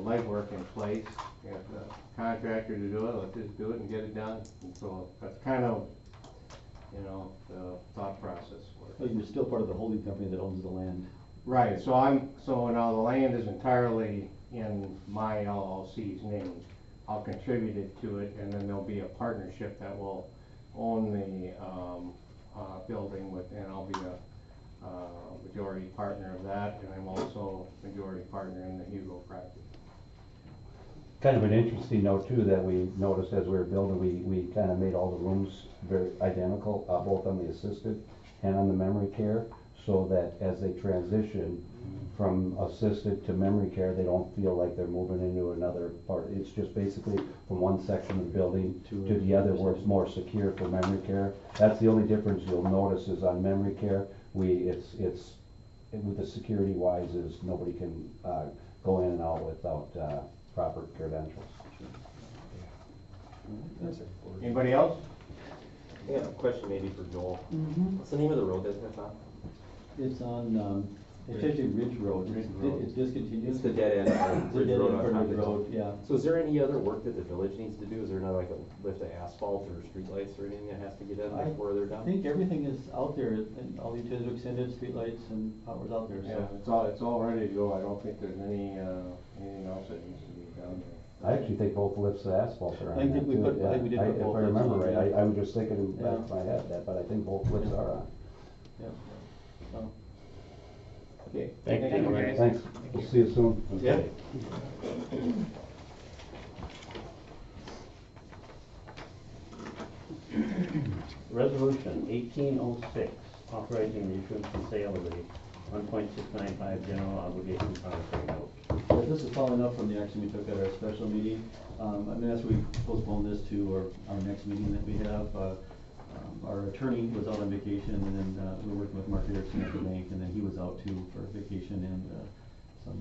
M: legwork in place. We have the contractor to do it, let's just do it and get it done. And so that's kind of, you know, the thought process for it.
B: Well, you're still part of the holding company that owns the land.
M: Right, so now the land is entirely in my LLC's name. I'll contribute it to it, and then there'll be a partnership that will own the building with, and I'll be a majority partner of that, and I'm also majority partner in the Hugo project.
N: Kind of an interesting note too, that we noticed as we were building, we kind of made all the rooms very identical, both on the assisted and on the memory care, so that as they transition from assisted to memory care, they don't feel like they're moving into another part. It's just basically from one section of the building to the other, where it's more secure for memory care. That's the only difference you'll notice is on memory care, it's with the security wise, is nobody can go in and out without proper credentials.
M: Anybody else?
F: I got a question maybe for Joel. What's the name of the road that that's on?
B: It's on, it's actually Ridge Road. It's discontinued.
F: It's the dead end of Ridge Road on top of the
B: Road, yeah.
F: So is there any other work that the village needs to do? Is there not like a lift of asphalt or streetlights or anything that has to get in before they're done?
B: I think everything is out there, and all the utilities are extended, streetlights and power's out there,
M: Yeah,
B: so.
M: it's all ready to go. I don't think there's anything else that needs to be done there.
N: I actually think both lifts of asphalt are on
B: I think
N: that
B: we
N: too,
B: put- I
N: yeah.
B: think we did put both
N: If I remember
B: lifts on,
N: right,
B: yeah.
N: I was just thinking in the back of
B: Yeah.
N: my head that, but I think both lifts are on.
B: Yeah. So.
M: Okay.
A: Thank you, guys.
N: Thanks, we'll see you soon.
M: Yeah.
A: Resolution 1806, authorizing the issuance and sale of the 1.695 general obligation promissory note.
B: Yeah, this is following up from the action we took at our special meeting. I mean, as we postponed this to our next meeting that we have, our attorney was out on vacation, and then we were working with Mark Erickson at the bank, and then he was out too for vacation and some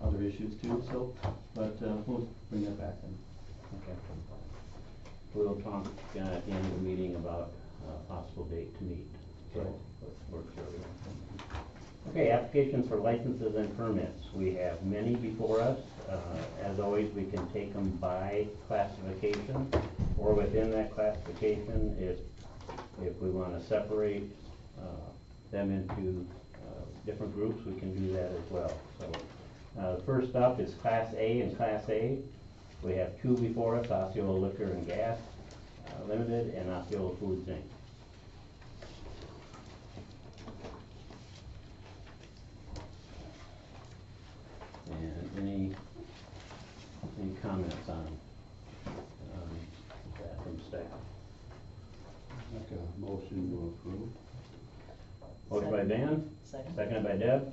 B: other issues too, so, but we'll bring that back then.
A: Okay. We'll talk at the end of the meeting about possible date to meet. So, let's work through it. Okay, applications for licenses and permits. We have many before us. As always, we can take them by classification or within that classification. If we want to separate them into different groups, we can do that as well. So, first up is Class A and Class A. We have two before us, Osceola Liquor and Gas Limited and Osceola Foods Inc. And any comments on that from staff?
C: Make a motion to approve.
A: Motion by Van, seconded by Deb,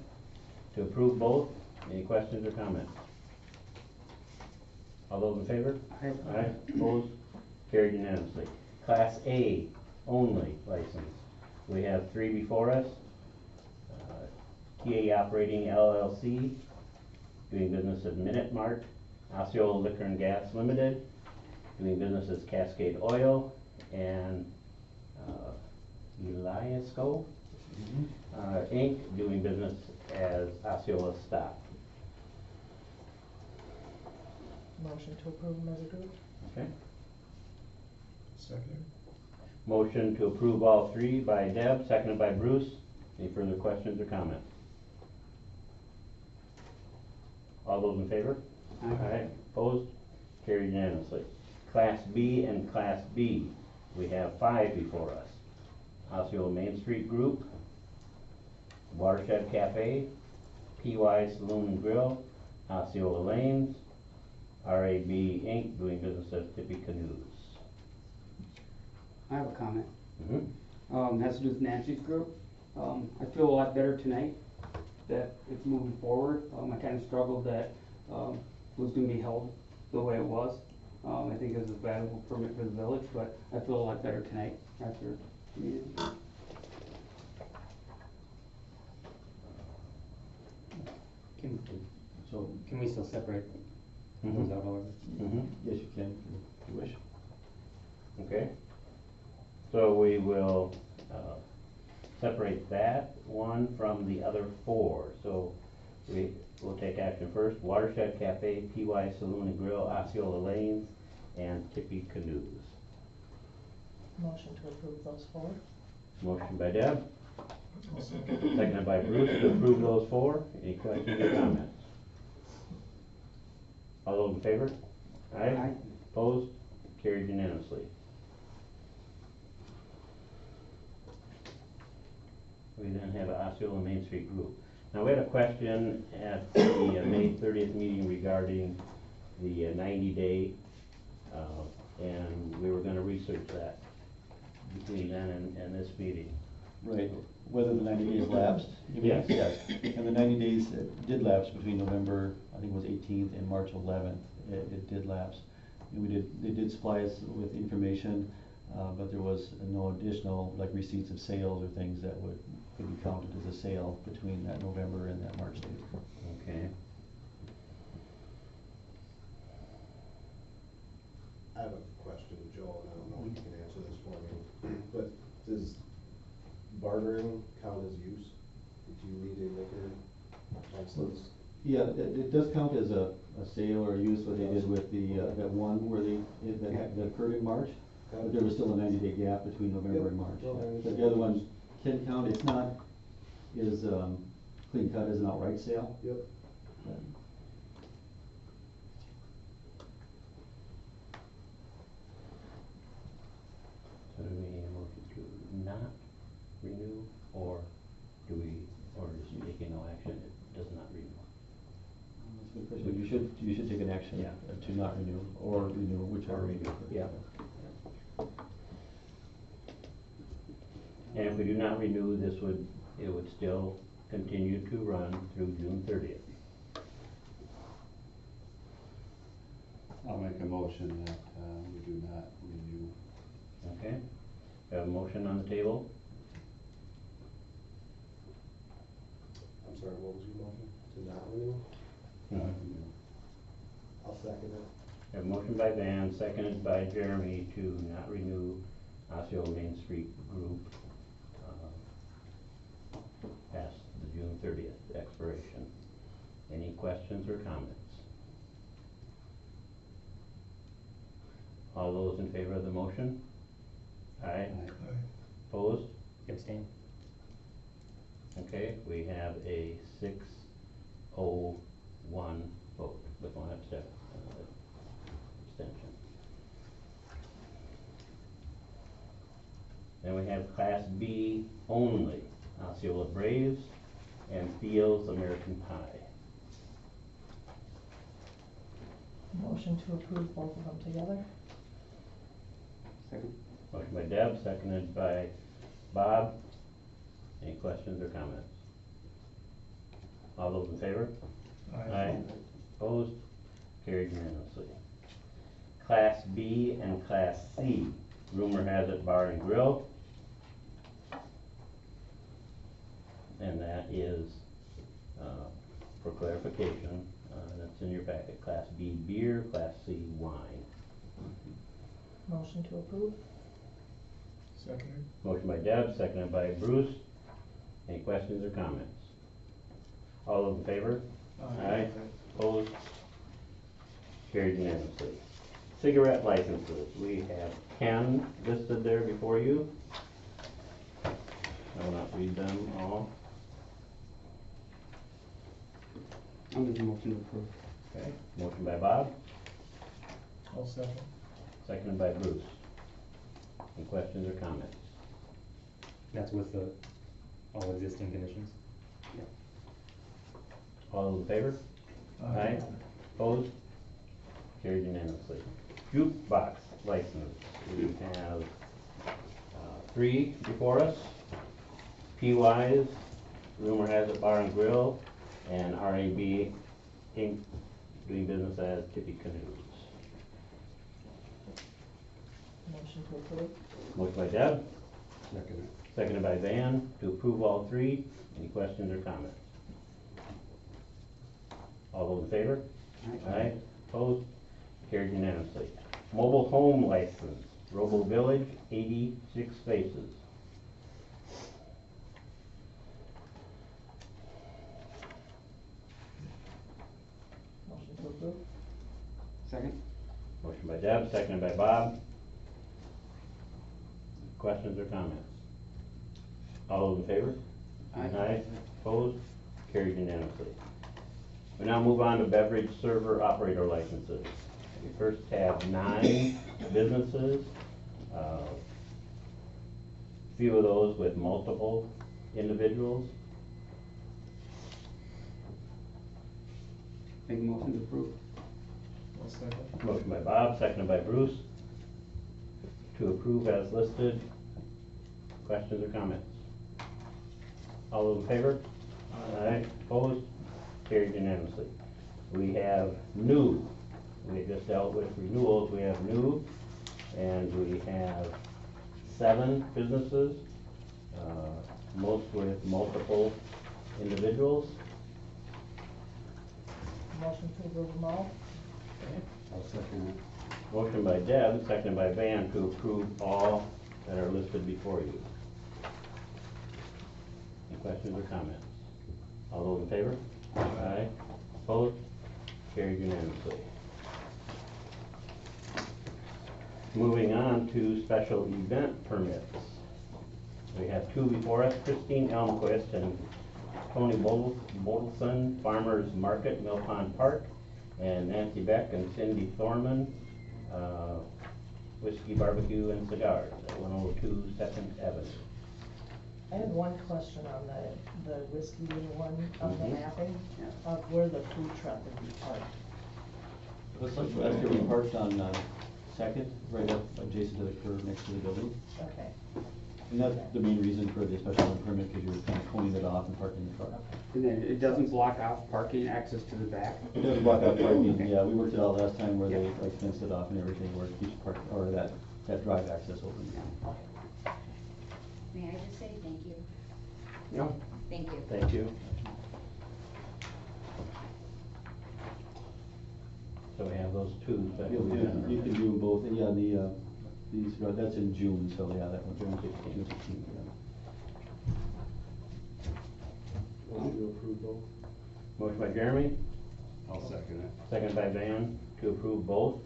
A: to approve both. Any questions or comments? All those in favor? Aye. Opposed? Carried unanimously. Class A only license. We have three before us. TA Operating LLC, doing business as Minute Mart, Osceola Liquor and Gas Limited, doing business as Cascade Oil, and Eliasco Inc., doing business as Osceola Stock.
E: Motion to approve them as a group?
A: Okay.
J: Second.
A: Motion to approve all three by Deb, seconded by Bruce. Any further questions or comments? All those in favor? Aye. Opposed? Carried unanimously. Class B and Class B. We have five before us. Osceola Main Street Group, Watershed Cafe, PY Saloon and Grill, Osceola Lanes, RAB Inc., doing business as Tippy Canoes.
H: I have a comment.
A: Mm-hmm.
H: Has to do with Nancy's group. I feel a lot better tonight that it's moving forward. I kind of struggled that it was going to be held the way it was. I think it was a valuable permit for the village, but I feel a lot better tonight after the meeting.
O: Can we still separate those out, however?
B: Yes, you can, if you wish.
A: Okay. So we will separate that one from the other four. So we'll take action first. Watershed Cafe, PY Saloon and Grill, Osceola Lanes, and Tippy Canoes.
E: Motion to approve those four?
A: Motion by Deb. Seconded by Bruce to approve those four. Any questions or comments? All those in favor? Aye. Opposed? Carried unanimously. We then have Osceola Main Street Group. Now, we had a question at the May 30th meeting regarding the 90-day, and we were going to research that between then and this meeting.
B: Right, whether the 90 days lapsed? you mean?
A: Yes.
B: And the 90 days did lapse between November, I think it was 18th, and March 11th. It did lapse. And they did supply us with information, but there was no additional, like, receipts of sales or things that could be counted as a sale between that November and that March date.
A: Okay.
J: I have a question, Joel, and I don't know if you can answer this for me, but does bartering count as use? Do you need a liquor license?
B: Yeah, it does count as a sale or a use, what they did with that one where that occurred in March. But there was still a 90-day gap between November and March. But the other one can count, it's not as clean cut as an outright sale.
J: Yep.
A: So do we need a motion to not renew, or just taking no action, it does not renew?
B: That's a good question. You should take an action to not renew or renew, whichever.
A: Yeah. And if we do not renew, it would still continue to run through June 30th.
C: I'll make a motion that we do not renew.
A: Okay? We have a motion on the table.
J: I'm sorry, what was your motion? To not renew? I'll second it.
A: We have a motion by Van, seconded by Jeremy to not renew Osceola Main Street Group, past the June 30th expiration. Any questions or comments? All those in favor of the motion? Aye. Opposed?
O: Abstain.
A: Okay, we have a 6-0-1 vote with one abstention. Then we have Class B only, Osceola Braves and Fields American Pie.
P: Motion to approve both of them together?
H: Second.
A: Motion by Deb, seconded by Bob. Any questions or comments? All those in favor? Aye. Opposed? Carried unanimously. Class B and Class C, Rumor Has It Bar and Grill. And that is, for clarification, that's in your packet, Class B beer, Class C wine.
P: Motion to approve?
D: Second.
A: Motion by Deb, seconded by Bruce. Any questions or comments? All those in favor? Aye. Opposed? Carried unanimously. Cigarette licenses, we have 10 listed there before you. I will not read them all.
H: I'll make a motion to approve.
A: Okay, motion by Bob,
D: I'll second.
A: seconded by Bruce. Any questions or comments?
O: That's with the, all existing conditions?
A: All those in favor? Aye. Opposed? Carried unanimously. Jukebox license, we have 3 before us. P-Wise, Rumor Has It Bar and Grill, and RAB Inc. doing business as Tippy Canoes.
P: Motion to approve?
A: Motion by Deb,
J: Second.
A: seconded by Van, to approve all 3. Any questions or comments? All those in favor? Aye. Opposed? Carried unanimously. Mobile home license, Robo Village, 86 spaces.
P: Motion to approve?
H: Second.
A: Motion by Deb, seconded by Bob. Questions or comments? All those in favor? Aye. Opposed? Carried unanimously. We now move on to beverage server operator licenses. We first have 9 businesses. Few of those with multiple individuals.
H: Make a motion to approve.
D: I'll second.
A: Motion by Bob, seconded by Bruce. To approve as listed. Questions or comments? All those in favor? Aye. Opposed? Carried unanimously. We have new. We just dealt with renewals. We have new, and we have 7 businesses, most with multiple individuals.
P: Motion to approve them all?
J: I'll second it.
A: Motion by Deb, seconded by Van, to approve all that are listed before you. Any questions or comments? All those in favor? Aye. Opposed? Carried unanimously. Moving on to special event permits. We have 2 before us, Christine Elmquist and Tony Bodelson, Farmers Market, Mill Pond Park, and Nancy Beck and Cindy Thorman, Whiskey Barbecue and Cigars at 102 Second Avenue.
P: I had one question on the whiskey one of the
A: Mhm.
P: mapping of where the food truck would be parked.
B: Looks like last year we parked on Second, right up adjacent to the curb next to the building.
P: Okay.
B: And that's the main reason for the special permit, because you're kind of pulling it off and parking the truck.
H: And then it doesn't block off parking access to the back?
B: It doesn't block out parking, yeah, we worked it out last time where they like fenced it off and everything, where it keeps park, or that drive access open.
Q: May I just say thank you?
A: No.
Q: Thank you.
A: Thank you. So we have those 2 special event
B: You can
A: permits.
B: do them both, and yeah, these, that's in June, so yeah, that one, June 15th, yeah.
D: Motion to approve both.
A: Motion by Jeremy,
C: I'll second it.
A: second by Van, to approve both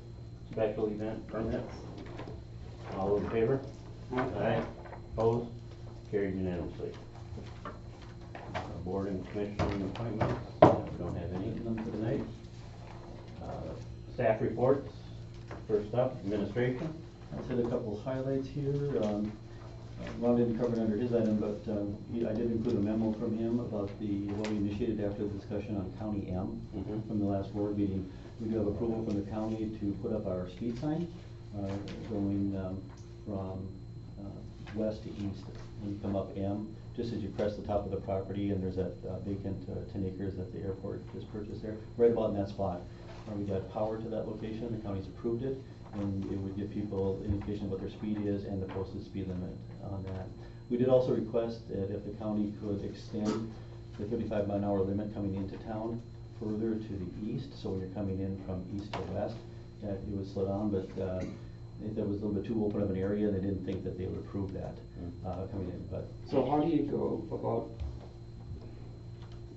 A: special event permits. All those in favor? Aye. Opposed? Carried unanimously. Board and commission appointments, we don't have any for tonight. Staff reports, first up, administration.
B: I just had a couple highlights here. Ron didn't cover it under his item, but I did include a memo from him about what we initiated after the discussion on County M from the last board meeting. We do have approval from the county to put up our speed sign going from west to east. When you come up M, just as you press the top of the property, and there's that vacant 10 acres that the airport just purchased there, right about in that spot. We got power to that location, the county's approved it, and it would give people indication of what their speed is and the posted speed limit on that. We did also request that if the county could extend the 35-mile-an-hour limit coming into town further to the east, so when you're coming in from east to west, that it would slow down, but that was a little bit too open of an area, and they didn't think that they would approve that coming in, but.
H: So how do you go about,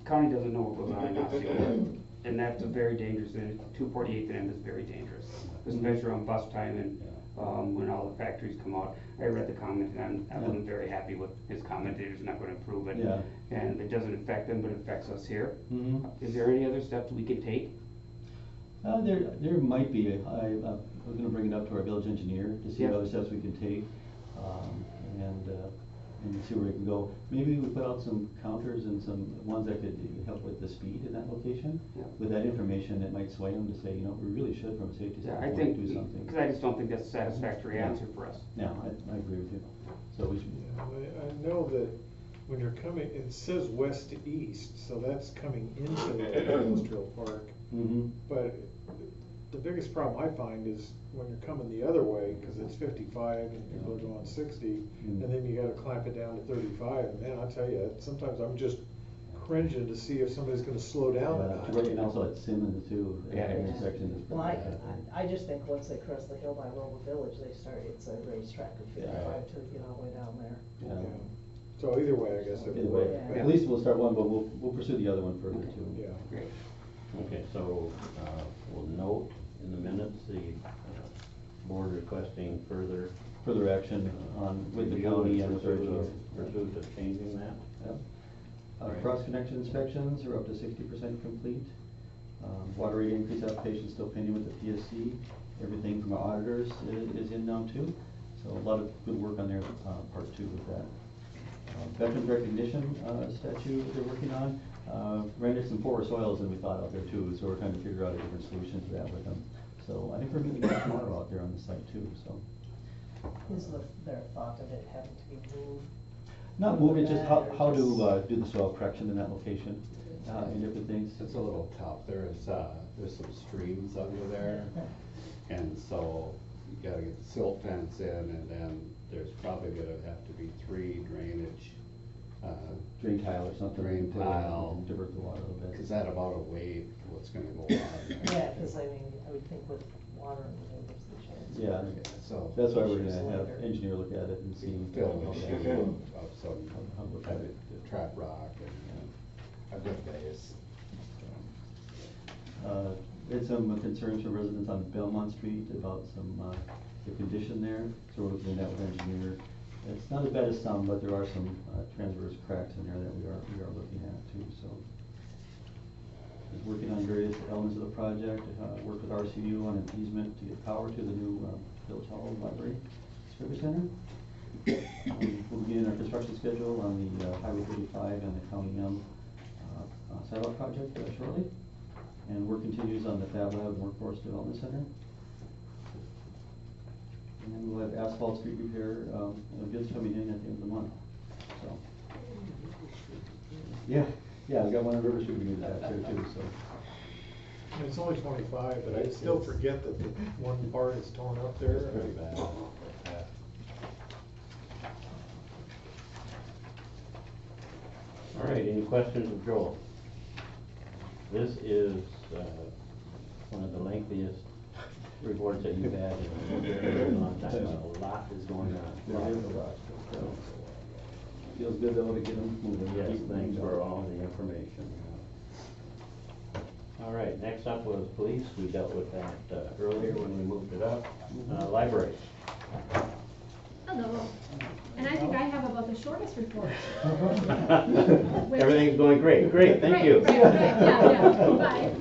H: county doesn't know what goes on in Osceola, and that's a very dangerous, 248th end is very dangerous, especially on bus time and when all the factories come out. I read the comment, and I wasn't very happy with his comment, they're just not gonna approve it.
B: Yeah.
H: And it doesn't affect them, but it affects us here.
B: Mhm.
H: Is there any other steps we can take?
B: There might be. I was gonna bring it up to our village engineer to see what other steps we can take, and see where we can go. Maybe we put out some counters and some ones that could help with the speed in that location.
H: Yeah.
B: With that information, it might sway them to say, we really should, from a safety
H: Yeah, I
B: standpoint,
H: think,
B: do something.
H: because I just don't think that's a satisfactory
B: Yeah.
H: answer for us.
B: Yeah, I agree with you. So we should.
D: Yeah, I know that when you're coming, it says west to east, so that's coming into the industrial park.
B: Mhm.
D: But the biggest problem I find is when you're coming the other way, cause it's 55 and people are going 60, and then you gotta clamp it down to 35, and man, I tell you, sometimes I'm just cringing to see if somebody's gonna slow down or not.
B: Right, and also at Simmons too, that intersection is
P: Well,
B: pretty bad.
P: I just think once they cross the hill by Roble Village, it's a racetrack of 55 till you get all the way down there.
B: Yeah.
D: So either way, I guess it
B: Either
D: would
B: way,
D: work.
B: at least we'll start one, but we'll pursue the other one further too.
D: Yeah.
H: Great.
A: Okay, so we'll note in the minutes the board requesting further
B: Further action on, with the
A: review
B: county
A: and
B: and the engineer.
A: pursuit of changing that.
B: Yep.
A: Right.
B: Cross-connection inspections are up to 60% complete. Water rate increase application still pending with the PSC. Everything from our auditors is in now too. So a lot of good work on their part too with that. Veterans recognition statute that they're working on. Rendered some poorer soils than we thought out there too, so we're trying to figure out a different solution to that with them. So I think we're meeting tomorrow out there on the site too, so.
P: Is their thought of it having to be moved?
B: Not move, it's just how
P: Or
B: to do the soil correction in that location, and different things.
C: It's a little tough. There's some streams under there, and so you gotta get the silt fence in, and then there's probably gonna have to be 3 drainage,
B: Drain tile or something.
C: Drain
B: to
C: tile.
B: Divert the water a little bit.
C: Is that about a weight, what's gonna go on there?
P: Yeah, cause I mean, I would think with water, there's the chance.
B: Yeah,
C: So.
B: that's why we're
P: Issues
B: gonna have
P: later.
B: engineer look at it and see.
C: Fill the
B: how
C: chute
B: that-
C: of some
B: how to look at it.
C: trap rock and a good base.
B: Had some concerns from residents on Belmont Street about the condition there, so we're looking at that with engineer. It's not as bad as some, but there are some transverse cracks in there that we are looking at too, so. Is working on various elements of the project, worked with RCU on an easement to get power to the new Village Hall Library Service Center. We'll begin our construction schedule on the Highway 35 and the County M sidewalk project shortly. And work continues on the Fab Lab Workforce Development Center. And then we'll have asphalt street repair, bids coming in at the end of the month, so. Yeah, we got one on River Street we need that there too, so.
D: And it's only 25, but I still forget that the one part is torn up there.
C: It's pretty bad.
A: All right, any questions of Joel? This is one of the lengthiest reports that you've had in a very long time. A lot is going on.
B: There is a lot. Feels good though to get them moving.
A: Yes,
B: Keep
A: thanks
B: moving.
A: for all the information. All right, next up was police. We dealt with that earlier when we moved it up. Library.
Q: Hello. And I think I have about the shortest report.
A: Everything's going great. Great, thank you.
Q: Right, yeah, bye.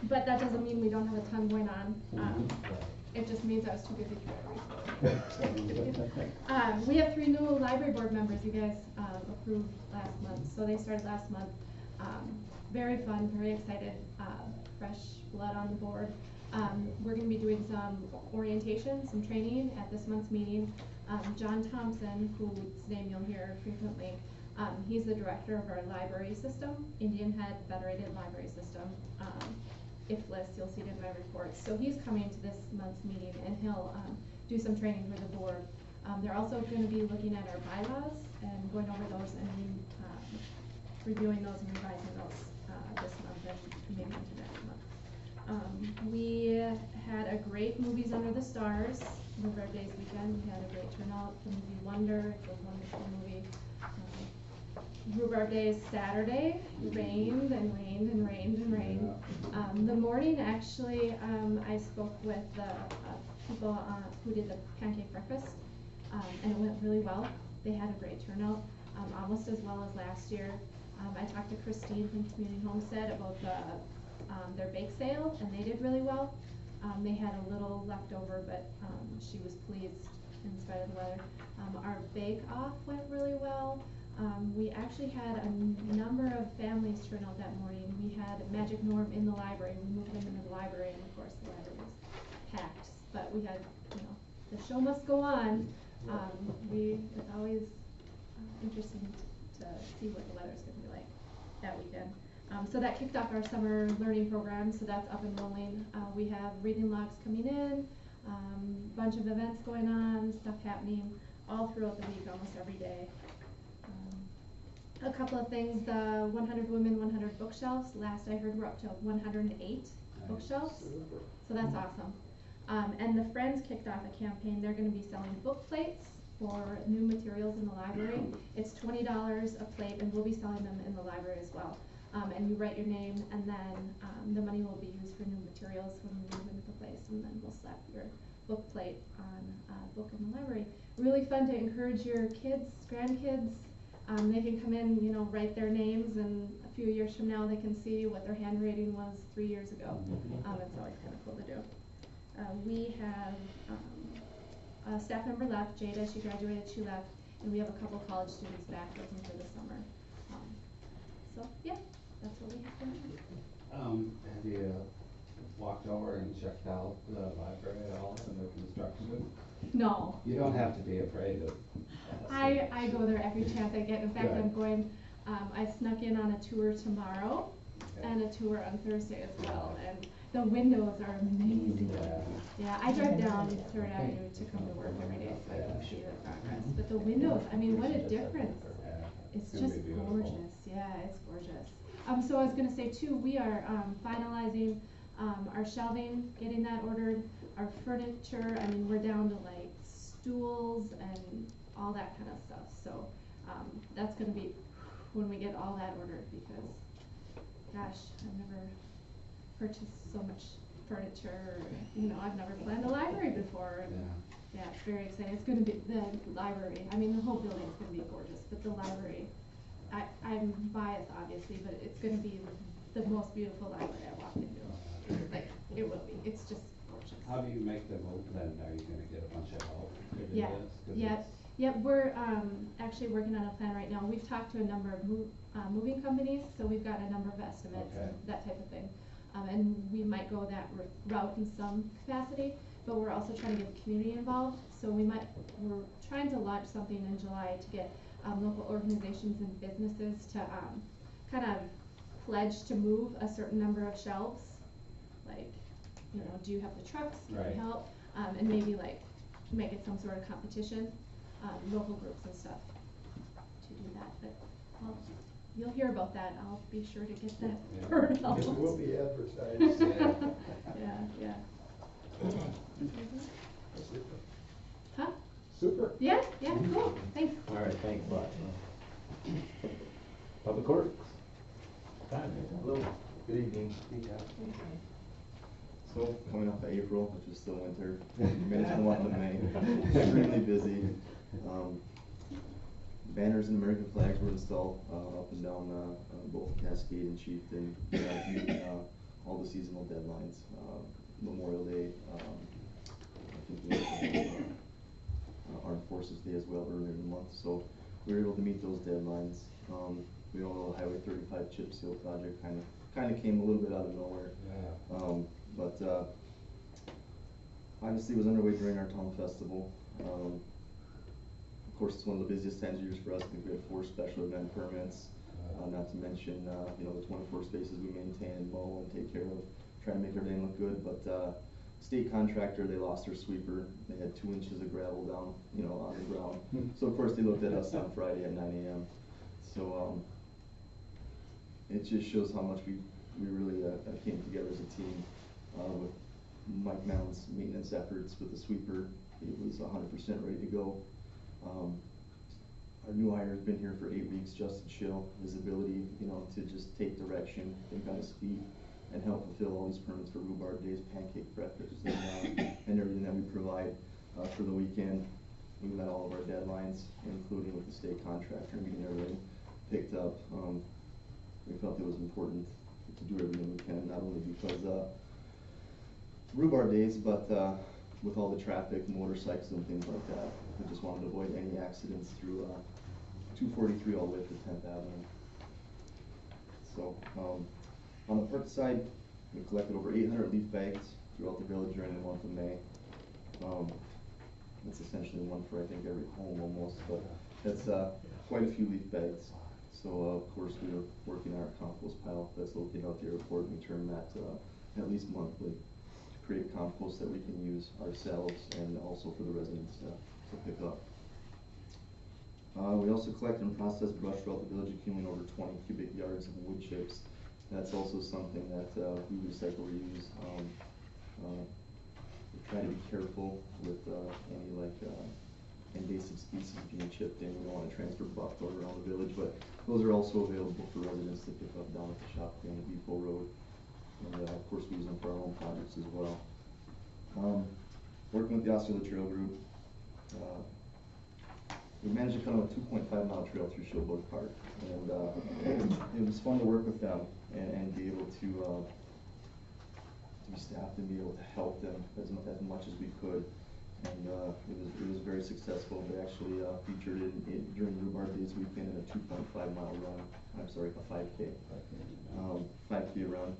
Q: But that doesn't mean we don't have a ton going on. It just means I was too busy to report. We have 3 new library board members you guys approved last month. So they started last month. Very fun, very excited, fresh blood on the board. We're going to be doing some orientation, some training at this month's meeting. John Thompson, whose name you'll hear frequently, he's the director of our library system, Indian Head Federated Library System. IFLIS, you'll see it in my reports. So he's coming to this month's meeting and he'll do some training for the board. They're also going to be looking at our bylaws and going over those and reviewing those and revising those this month and maybe into next month. We had a great Movies Under the Stars, River Days weekend. We had a great turnout. The movie Wonder, it's a wonderful movie. Rhubarb Days Saturday, rained and rained and rained and rained. The morning, actually, I spoke with the people who did the pancake breakfast, and it went really well. They had a great turnout, almost as well as last year. I talked to Christine from Community Homestead about their bake sale, and they did really well. They had a little left over, but she was pleased in spite of the weather. Our bake-off went really well. We actually had a number of families turn out that morning. We had Magic Norm in the library. We moved him into the library, and of course the library was packed. But we had, the show must go on. It's always interesting to see what the weather's going to be like that weekend. So that kicked off our summer learning program, so that's up and rolling. We have reading logs coming in, bunch of events going on, stuff happening all throughout the week, almost every day. A couple of things, the 100 Women, 100 bookshelves. Last I heard we're up to 108 bookshelves, so that's awesome. And the Friends kicked off a campaign. They're going to be selling book plates for new materials in the library. It's $20 a plate, and we'll be selling them in the library as well. And you write your name, and then the money will be used for new materials when we move into the place, and then we'll slap your book plate on a book in the library. Really fun to encourage your kids, grandkids. They can come in, write their names, and a few years from now they can see what their handwriting was 3 years ago. It's always kind of cool to do. We have a staff member left, Jada. She graduated, she left, and we have a couple college students back looking for the summer. So yeah, that's what we have going on.
C: Have you walked over and checked out the library at all and the construction?
Q: No.
C: You don't have to be afraid of.
Q: I go there every chance I get. In fact, I'm going, I snuck in on a tour tomorrow and a tour on Thursday as well. And the windows are amazing. Yeah, I drive down 3rd Avenue to come to work every day so I can see the progress. But the windows, I mean, what a difference. It's just gorgeous. Yeah, it's gorgeous. So I was going to say too, we are finalizing our shelving, getting that ordered. Our furniture, I mean, we're down to like stools and all that kind of stuff. So that's going to be when we get all that ordered, because gosh, I've never purchased so much furniture. I've never planned a library before. And yeah, it's very exciting. It's going to be the library. I mean, the whole building is going to be gorgeous, but the library, I'm biased obviously, but it's going to be the most beautiful library I walk into. Like, it will be. It's just gorgeous.
C: How do you make the move then? Are you gonna get a bunch of help to do
Q: Yeah.
C: this?
Q: Yeah, we're actually working on a plan right now. We've talked to a number of moving companies, so we've got a number of estimates and that type of thing. And we might go that route in some capacity, but we're also trying to get the community involved. So we're trying to launch something in July to get local organizations and businesses to kind of pledge to move a certain number of shelves. Like, do you have the trucks? Can you help? And maybe like make it some sort of competition, local groups and stuff to do that. But you'll hear about that. I'll be sure to get that word out.
J: It will be advertised.
Q: Yeah. cool, thanks.
A: All right, thanks a lot. Public Works. Todd.
R: Hello, good evening. So, coming off of April, which is still winter, managed the month of May, extremely busy. Banners and American flags were installed, up and down, both Cascade and Chieftain, meeting, all the seasonal deadlines. Memorial Day, I think we had, Armed Forces Day as well earlier in the month, so we were able to meet those deadlines. We all know the Highway 35 chip seal project kind of came a little bit out of nowhere. But obviously it was underway during our town festival. Of course, it's one of the busiest times of years for us. I think we had 4 special event permits, not to mention, you know, the 24 spaces we maintain and mow and take care of, trying to make everything look good. But state contractor, they lost their sweeper. They had 2 inches of gravel down, you know, on the ground. So of course they looked at us on Friday at 9 a.m. So it just shows how much we really came together as a team. With Mike Mound's maintenance efforts with the sweeper, it was 100% ready to go. Our new hire has been here for 8 weeks, Justin Schill. His ability, you know, to just take direction, think on his feet, and help fulfill all these permits for rhubarb days, pancake breakfast, and everything that we provide for the weekend. We met all of our deadlines, including with the state contractor, and getting everything picked up. We felt it was important to do everything we can, not only because rhubarb days, but with all the traffic, motorcycles and things like that. We just wanted to avoid any accidents through 243 all the way to 10th Avenue. So on the park side, we collected over 800 leaf bags throughout the village during the month of May. That's essentially one for I think every home almost, but that's quite a few leaf bags. So of course we were working on our compost pile that's located out at the airport, and we turn that at least monthly to create compost that we can use ourselves and also for the residents to pick up. We also collect and process brush throughout the village, accumulating over 20 cubic yards of wood chips. That's also something that we recycle, reuse. We try to be careful with any invasive species being chipped in. We don't want to transfer buckthorn around the village, but those are also available for residents to pick up down at the shop on the Depot Road. And of course we use them for our own projects as well. Working with the Osceola Trail Group, we managed to cut on a 2.5-mile trail through Showboat Park, and it was fun to work with them and be able to be staffed and be able to help them as much as we could. And it was very successful. They actually featured it during Rhubarb Days weekend in a 2.5-mile run. I'm sorry, a 5K. 5K run.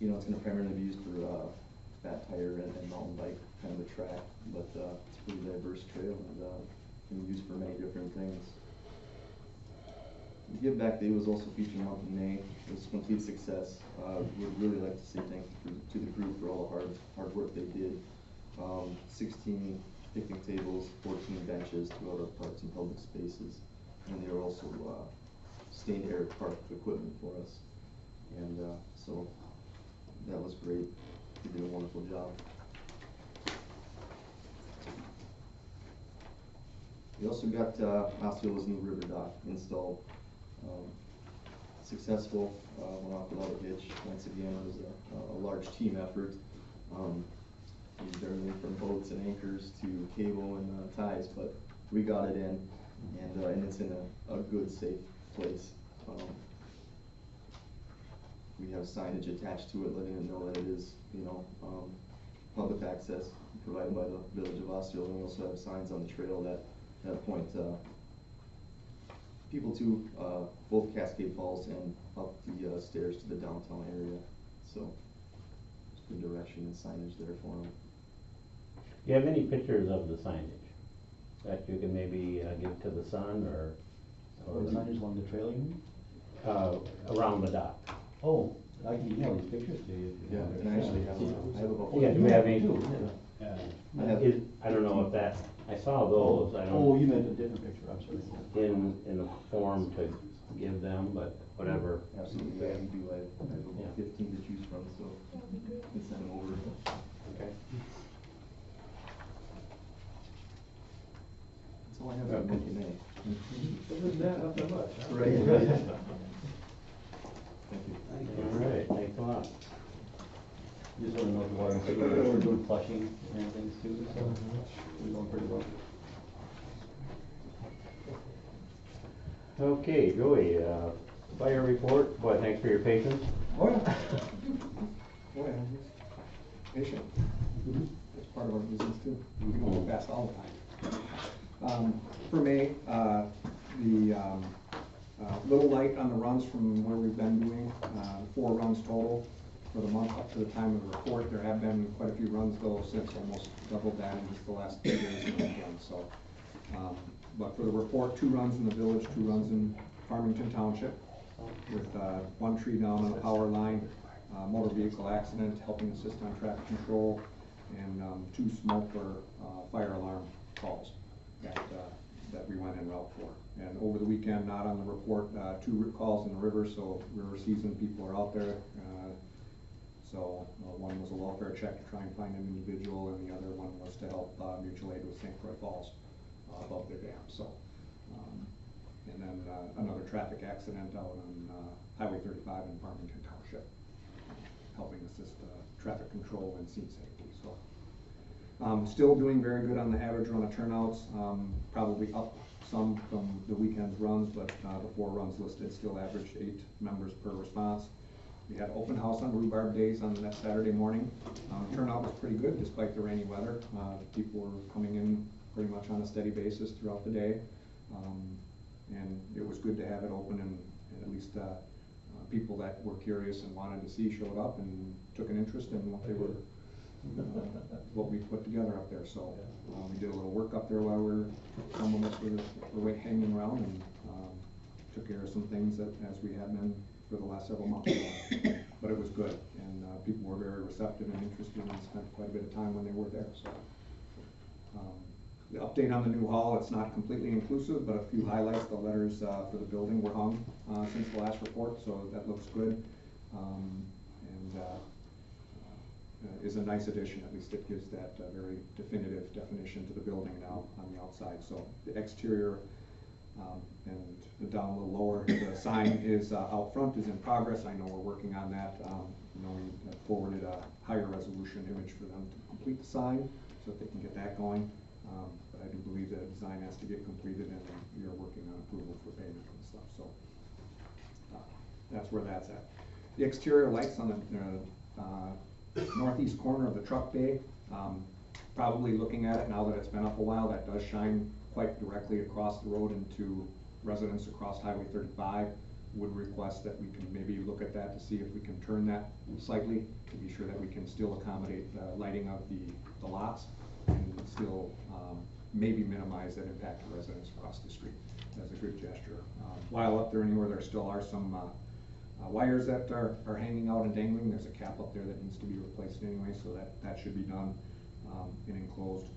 R: You know, it's going to primarily be used for fat tire and mountain bike kind of a track, but it's a pretty diverse trail and can be used for many different things. The Give Back Day was also featured in the month of May. It was a complete success. We'd really like to say thank you to the group for all the hard work they did. 16 picnic tables, 14 benches, 2 outdoor parks and public spaces, and they were also stained air park equipment for us. And so that was great. They did a wonderful job. We also got Osceola's new river dock installed. Successful, went off without a hitch. Once again, it was a large team effort. Used everything from boats and anchors to cable and ties, but we got it in, and it's in a good, safe place. We have signage attached to it, letting it know that it is, you know, public access provided by the Village of Osceola. We also have signs on the trail that point people to both Cascade Falls and up the stairs to the downtown area. So there's good direction and signage there for them.
A: Do you have any pictures of the signage that you can maybe give to the Sun or
B: the signage along the trail, you mean?
A: Around the dock?
B: Oh, I can email these pictures to you.
R: Yeah, and I actually have about.
A: Yeah, do you have any?
B: Yeah.
A: I don't know if that, I saw those, I don't.
B: Oh, you meant a different picture, I'm sorry.
A: In a form to give them, but whatever.
R: Absolutely, yeah, we do. I have about 15 to choose from, so we can send them over.
A: Okay.
D: than that, not that much, huh?
R: Right. Thank you.
A: All right, thanks a lot.
B: Just wanna know if you want to, we're doing flushing and things too, so we're going pretty well.
A: Okay, Joey, fire report, boy, thanks for your patience.
S: Oh, yeah. Boy, I'm just patient. That's part of our business too. We don't go fast all the time. For May, the little light on the runs from where we've been doing, 4 runs total for the month up to the time of the report. There have been quite a few runs though since, almost doubled that in just the last 2 days again, so. But for the report, 2 runs in the village, 2 runs in Farmington Township, with 1 tree down on a power line, motor vehicle accident, helping assist on traffic control, and 2 smoke or fire alarm calls that we went en route for. And over the weekend, not on the report, 2 calls in the river, so river season, people are out there. So one was a welfare check to try and find an individual, and the other one was to help mutual aid with St. Croix Falls above their dam. So, and then another traffic accident out on Highway 35 in Farmington Township, helping assist traffic control and scene safety. So, still doing very good on the average run of turnouts. Probably up some from the weekend's runs, but the 4 runs listed still averaged 8 members per response. We had open house on Rhubarb Days on that Saturday morning. Turnout was pretty good despite the rainy weather. People were coming in pretty much on a steady basis throughout the day. And it was good to have it open, and at least people that were curious and wanted to see showed up and took an interest in what they were, what we put together up there. So we did a little work up there while some of us were hanging around, and took care of some things that as we had been for the last several months. But it was good, and people were very receptive and interested, and spent quite a bit of time when they were there. So the update on the new hall, it's not completely inclusive, but a few highlights. The letters for the building were hung since the last report, so that looks good. Is a nice addition. At least it gives that very definitive definition to the building now on the outside. So the exterior, and down a little lower, the sign is out front, is in progress. I know we're working on that. You know, we forwarded a higher resolution image for them to complete the sign so that they can get that going. But I do believe that design has to get completed, and we are working on approval for payment and stuff. So that's where that's at. The exterior lights on the northeast corner of the truck bay, probably looking at it now that it's been up a while, that does shine quite directly across the road into residents across Highway 35. Would request that we can maybe look at that to see if we can turn that slightly to be sure that we can still accommodate the lighting of the lots, and still maybe minimize that impact to residents across the street as a good gesture. While up there anywhere, there still are some wires that are hanging out and dangling. There's a cap up there that needs to be replaced anyway, so that should be done and enclosed.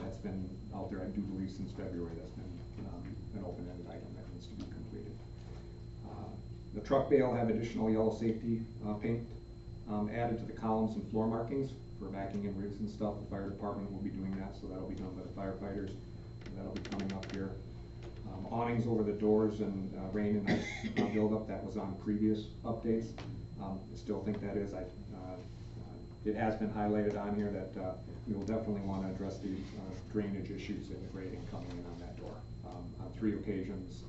S: That's been out there, I do believe, since February. That's been an open-ended item that needs to be completed. The truck bay will have additional yellow safety paint added to the columns and floor markings for backing in rigs and stuff. The fire department will be doing that, so that'll be done by the firefighters. That'll be coming up here. Awnings over the doors and rain and ice buildup, that was on previous updates. I still think that is, it has been highlighted on here that we will definitely want to address the drainage issues and the grading coming in on that door. On 3 occasions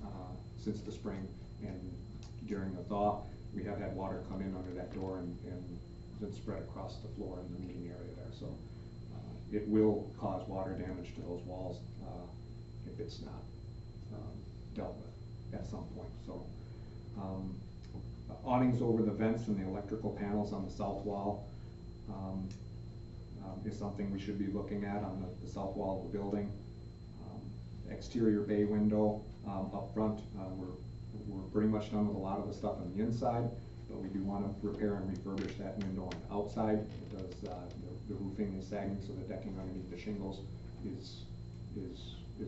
S: since the spring and during the thaw, we have had water come in under that door and then spread across the floor in the meeting area there. So it will cause water damage to those walls if it's not dealt with at some point. So awnings over the vents and the electrical panels on the south wall is something we should be looking at on the south wall of the building. Exterior bay window up front, we're pretty much done with a lot of the stuff on the inside, but we do want to repair and refurbish that window on the outside. It does, the roofing is sagging, so the decking underneath the shingles is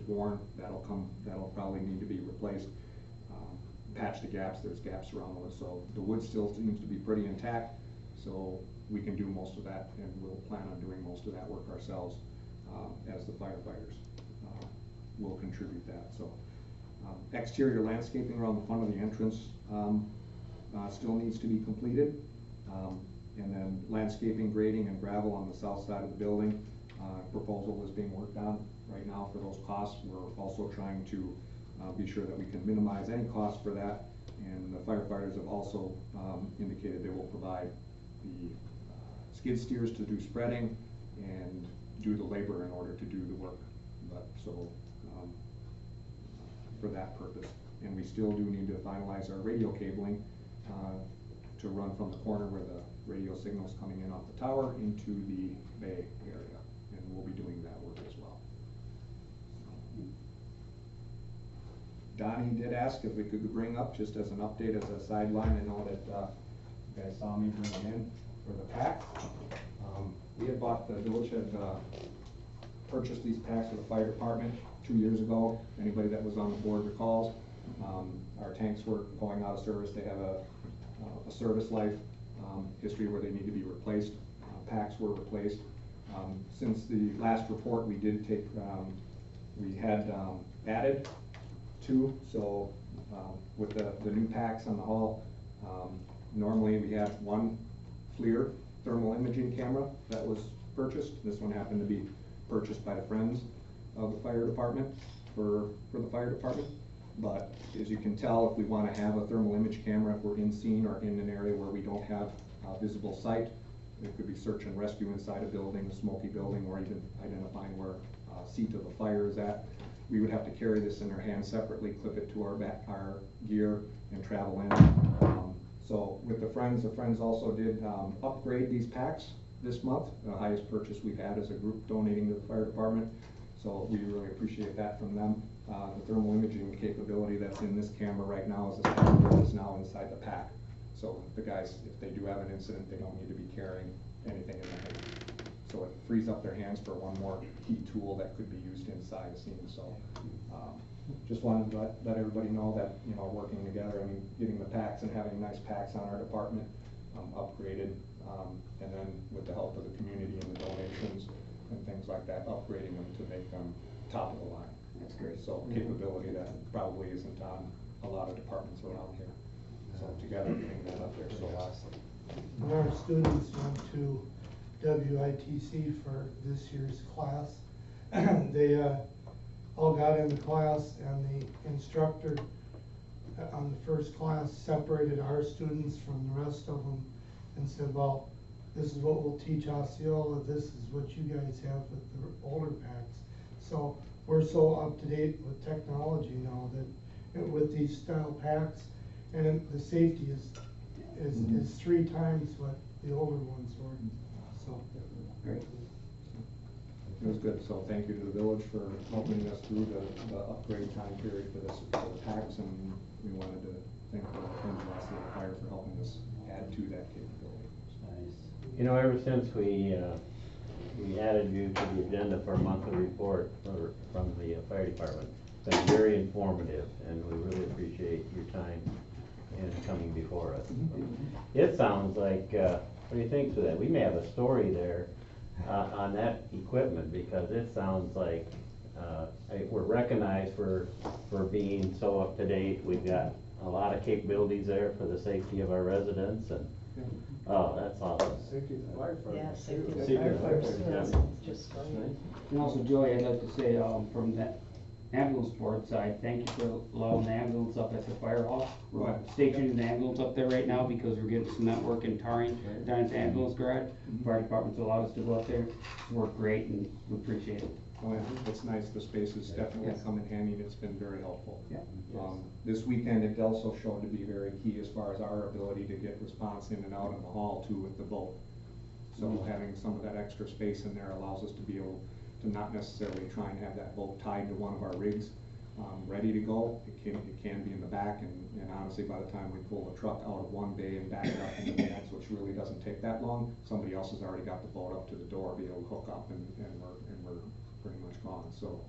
S: worn. That'll probably need to be replaced. Patch the gaps. There's gaps around those, so the wood still seems to be pretty intact. So we can do most of that, and we'll plan on doing most of that work ourselves as the firefighters. will contribute that, so. Exterior landscaping around the front of the entrance, still needs to be completed. And then landscaping, grading, and gravel on the south side of the building. Proposal is being worked on right now for those costs. We're also trying to be sure that we can minimize any cost for that. And the firefighters have also indicated they will provide the skid steers to do spreading and do the labor in order to do the work. But so for that purpose. And we still do need to finalize our radio cabling to run from the corner where the radio signal's coming in off the tower into the bay area. And we'll be doing that work as well. Donnie did ask if we could bring up, just as an update, as a sideline, I know that you guys saw me bring them in for the packs. We had bought, the village had purchased these packs for the fire department 2 years ago. Anybody that was on the board recalls. Our tanks were going out of service. They have a service life history where they need to be replaced. Packs were replaced. Since the last report, we did take, we had added 2. So with the new packs on the hull, normally we have 1 FLIR thermal imaging camera that was purchased. This one happened to be purchased by the Friends of the fire department for the fire department. But as you can tell, if we want to have a thermal image camera, if we're in scene or in an area where we don't have visible sight, it could be search and rescue inside a building, a smoky building, or even identifying where seat of the fire is at. We would have to carry this in our hand separately, clip it to our gear, and travel in. So with the Friends also did upgrade these packs this month, the highest purchase we've had as a group donating to the fire department. So we really appreciate that from them. The thermal imaging capability that's in this camera right now is now inside the pack. So the guys, if they do have an incident, they don't need to be carrying anything in their hand. So it frees up their hands for one more key tool that could be used inside a scene. So just wanted to let everybody know that, you know, working together, I mean, getting the packs and having nice packs on our department upgraded, and then with the help of the community and the donations and things like that, upgrading them to make them top of the line. That's great. So capability that probably isn't on a lot of departments around here. So together, getting that up there, so awesome.
T: Our students went to WITC for this year's class. They all got into class, and the instructor on the first class separated our students from the rest of them and said, well, this is what we'll teach Osceola, this is what you guys have with the older packs. So we're so up to date with technology now that with these style packs, and the safety is 3 times what the older ones were. So
S: great. It was good. So thank you to the village for helping us through the upgrade time period for this for the packs, and we wanted to thank the Friends of Osceola Fire for helping us add to that capability.
A: Nice. You know, ever since we added you to the agenda for a monthly report from the fire department, it's been very informative, and we really appreciate your time in coming before us. It sounds like, what do you think to that? We may have a story there on that equipment, because it sounds like we're recognized for being so up to date. We've got a lot of capabilities there for the safety of our residents, and oh, that's awesome.
D: Safety of the firefighters.
P: Yeah, safety of the
A: Safety of the
P: firefighters,
A: firefighters,
P: that's
A: yeah.
P: just fine.
H: And also, Joey, I'd like to say, from that ambulance board side, thank you for allowing the ambulance up at the fire hall. We're stationing the ambulance up there right now because we're getting cement work and tarring down at the ambulance garage. Fire department's allowed us to go up there. It's worked great, and we appreciate it.
S: Oh, yeah, it's nice. The space has definitely come in handy, and it's been very helpful.
H: Yeah.
S: This weekend, it also showed to be very key as far as our ability to get response in and out in the hall too with the boat. So having some of that extra space in there allows us to be able to not necessarily try and have that boat tied to one of our rigs, ready to go. It can be in the back, and honestly, by the time we pull the truck out of one bay and back it up into the next, which really doesn't take that long, somebody else has already got the boat up to the door, be able to hook up, and we're pretty much gone. So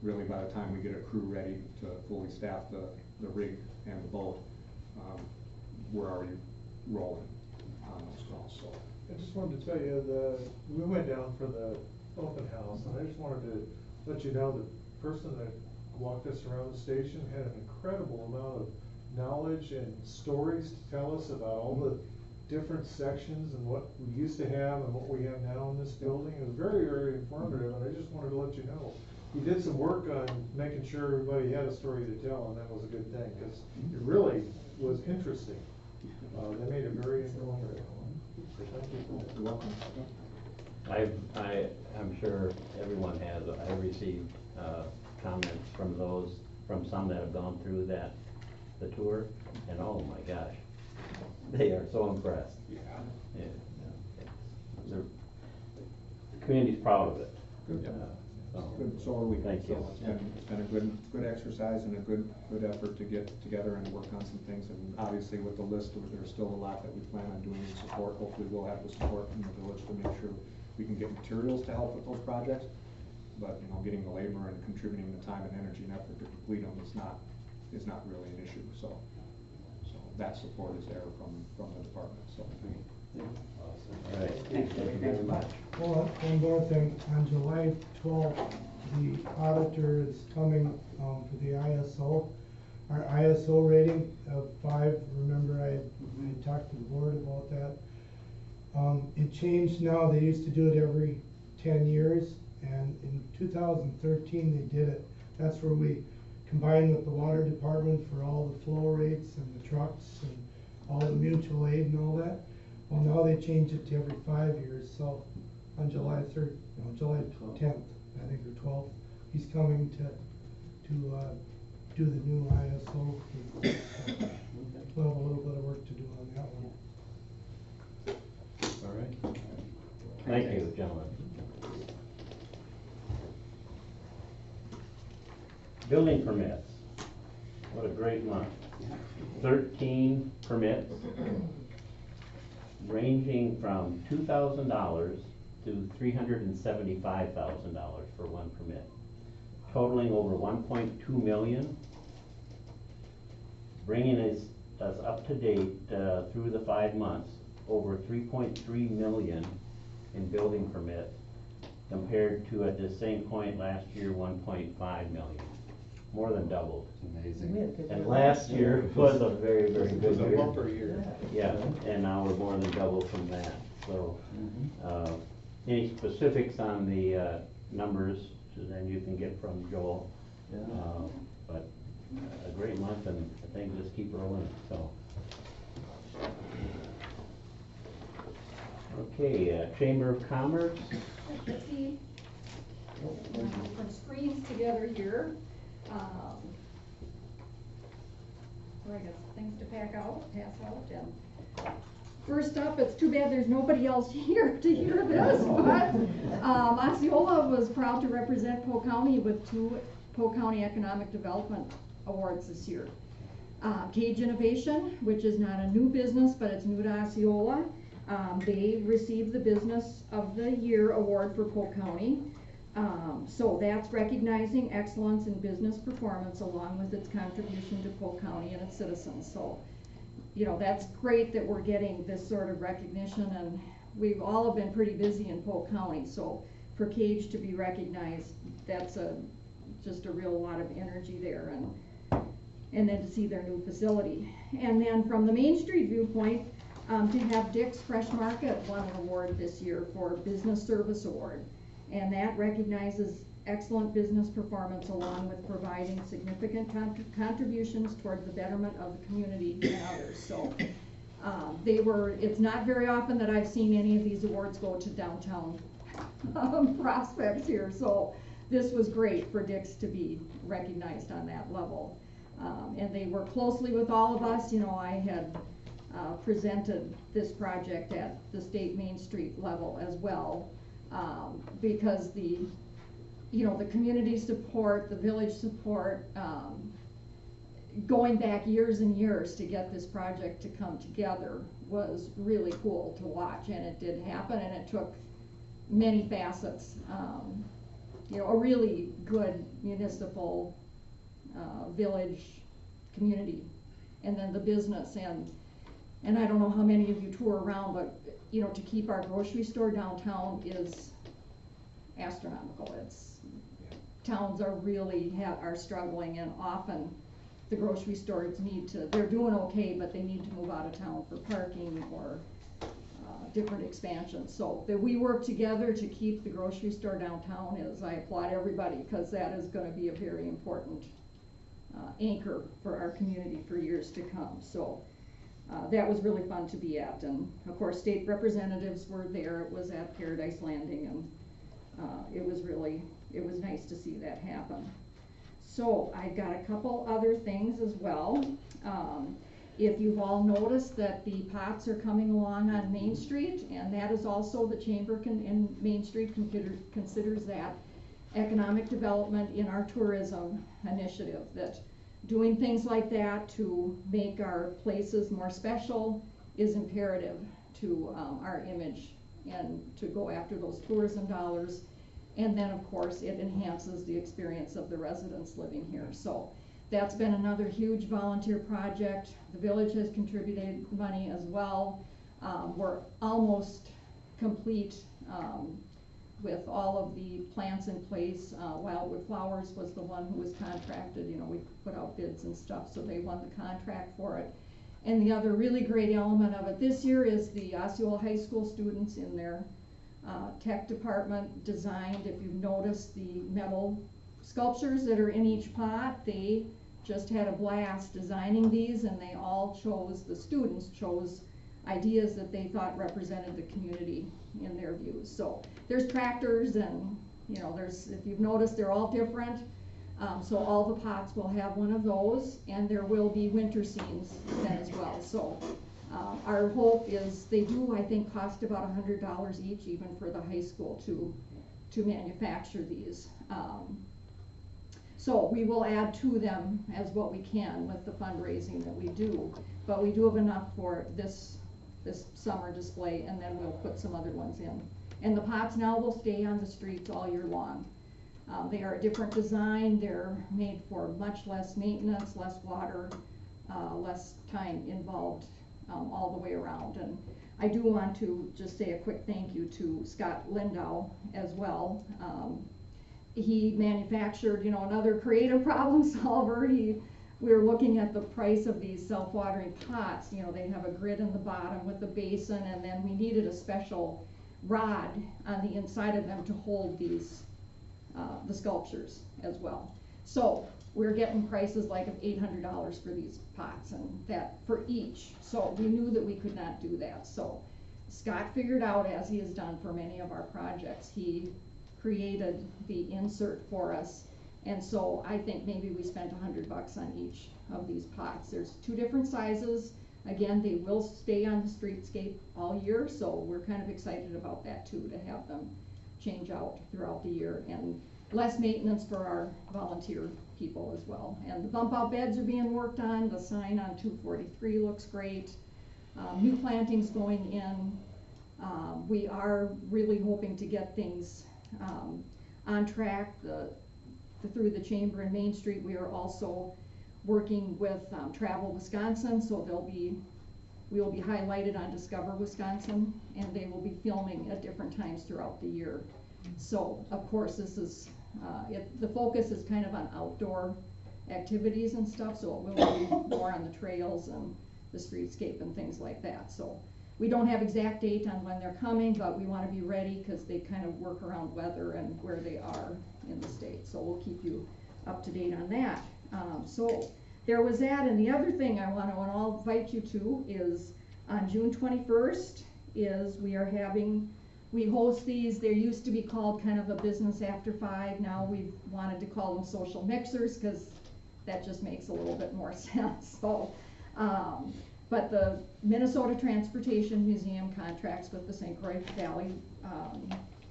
S: really, by the time we get a crew ready to fully staff the rig and the boat, we're already rolling on those calls. So
D: I just wanted to tell you, we went down for the open house, and I just wanted to let you know that person that walked us around the station had an incredible amount of knowledge and stories to tell us about all the different sections and what we used to have and what we have now in this building. It was very, very informative, and I just wanted to let you know. He did some work on making sure everybody had a story to tell, and that was a good thing, because it really was interesting. They made it very informative. So thank you for that.
S: You're welcome.
A: I'm sure everyone has, I received, comments from some that have gone through the tour, and oh my gosh, they are so impressed. Yeah. The community's proud of it.
S: Good.
A: So,
S: Good, so are we.
A: Thank you.
S: So it's been a good exercise and a good effort to get together and work on some things, and obviously with the list, there's still a lot that we plan on doing in support. Hopefully we'll have the support from the village to make sure we can get materials to help with those projects. But, you know, getting the labor and contributing the time and energy and effort to complete them is not really an issue, so that support is there from the department, so.
A: all right, thank you very much.
T: Well, one more thing, on July 12th, the auditor is coming for the ISO. Our ISO rating of 5, remember I talked to the board about that. It changed now, they used to do it every 10 years, and in 2013 they did it. That's where we combined with the water department for all the flow rates and the trucks and all the mutual aid and all that. Well, now they changed it to every 5 years, so on July 10th, I think, or 12th, he's coming to do the new ISO. We'll have a little bit of work to do on that one.
A: All right. Thank you, gentlemen. Building permits. What a great month. 13 permits, ranging from $2,000 to $375,000 for one permit, totaling over 1.2 million, bringing us up to date through the 5 months, over 3.3 million in building permits, compared to at the same point last year 1.5 million. More than doubled.
C: It's amazing.
A: And last year was a very, very good year.
C: It was a bumper year.
A: Yeah, and now we're more than double from that, so. Any specifics on the numbers, then you can get from Joel. But a great month, and I think just keep rolling, so. Okay, Chamber of Commerce.
G: Let's see. Different screens together here. So I got things to pass out, and first up, it's too bad there's nobody else here to hear this, but Osceola was proud to represent Polk County with 2 Polk County Economic Development Awards this year. Cage Innovation, which is not a new business, but it's new to Osceola. They received the Business of the Year award for Polk County. So that's recognizing excellence in business performance along with its contribution to Polk County and its citizens. So, you know, that's great that we're getting this sort of recognition, and we've all have been pretty busy in Polk County. So for Cage to be recognized, that's just a real lot of energy there, and then to see their new facility. And then from the Main Street viewpoint, to have Dick's Fresh Market won an award this year for Business Service Award. And that recognizes excellent business performance along with providing significant contributions toward the betterment of the community and others. So it's not very often that I've seen any of these awards go to downtown prospects here. So this was great for Dick's to be recognized on that level. And they work closely with all of us. You know, I had presented this project at the state Main Street level as well. Because the community support, the village support, going back years and years to get this project to come together was really cool to watch, and it did happen, and it took many facets. A really good municipal village community, and then the business, and I don't know how many of you tour around, but to keep our grocery store downtown is astronomical. towns are really are struggling, and often the grocery stores they're doing okay, but they need to move out of town for parking or different expansions. So that we work together to keep the grocery store downtown I applaud everybody, because that is gonna be a very important anchor for our community for years to come. So that was really fun to be at, and of course state representatives were there. It was at Paradise Landing, and it was nice to see that happen. So I got a couple other things as well. If you've all noticed that the pots are coming along on Main Street, and that is also the Chamber in Main Street considers that economic development in our tourism initiative, that doing things like that to make our places more special is imperative to our image and to go after those tourism dollars. And then of course it enhances the experience of the residents living here. So that's been another huge volunteer project. The village has contributed money as well. We're almost complete with all of the plants in place. Wildwood Flowers was the one who was contracted. You know, we put out bids and stuff, so they won the contract for it. And the other really great element of it this year is the Osceola High School students in their tech department designed, if you've noticed, the metal sculptures that are in each pot. They just had a blast designing these, and they all the students chose ideas that they thought represented the community in their views. So there's tractors, and you know, if you've noticed, they're all different. So all the pots will have one of those, and there will be winter scenes then as well. So our hope is they do, I think, cost about $100 each, even for the high school to manufacture these. So we will add to them as what we can with the fundraising that we do, but we do have enough for this summer display, and then we'll put some other ones in. And the pots now will stay on the streets all year long. They are a different design. They're made for much less maintenance, less water, less time involved all the way around. And I do want to just say a quick thank you to Scott Lindau as well. He manufactured, you know, another creative problem solver. We were looking at the price of these self-watering pots. You know, they have a grid in the bottom with the basin, and then we needed a special rod on the inside of them to hold these, the sculptures as well. So we're getting prices like of $800 for these pots, and that for each. So we knew that we could not do that. So Scott figured out, as he has done for many of our projects, he created the insert for us. And so I think maybe we spent $100 on each of these pots. There's 2 different sizes. Again, they will stay on the streetscape all year, so we're kind of excited about that too, to have them change out throughout the year, and less maintenance for our volunteer people as well. And the bump out beds are being worked on. The sign on 243 looks great. New plantings going in. We are really hoping to get things on track through the Chamber and Main Street. We are also working with Travel Wisconsin, so we will be highlighted on Discover Wisconsin, and they will be filming at different times throughout the year. So of course this is the focus is kind of on outdoor activities and stuff, so it will be more on the trails and the streetscape and things like that. So we don't have exact date on when they're coming, but we want to be ready because they kind of work around weather and where they are in the state. So we'll keep you up to date on that. So there was that, and the other thing I want to invite you to is on June 21st is we host these. They used to be called kind of a business after 5. Now we've wanted to call them social mixers because that just makes a little bit more sense. So, but the Minnesota Transportation Museum contracts with the St. Croix Valley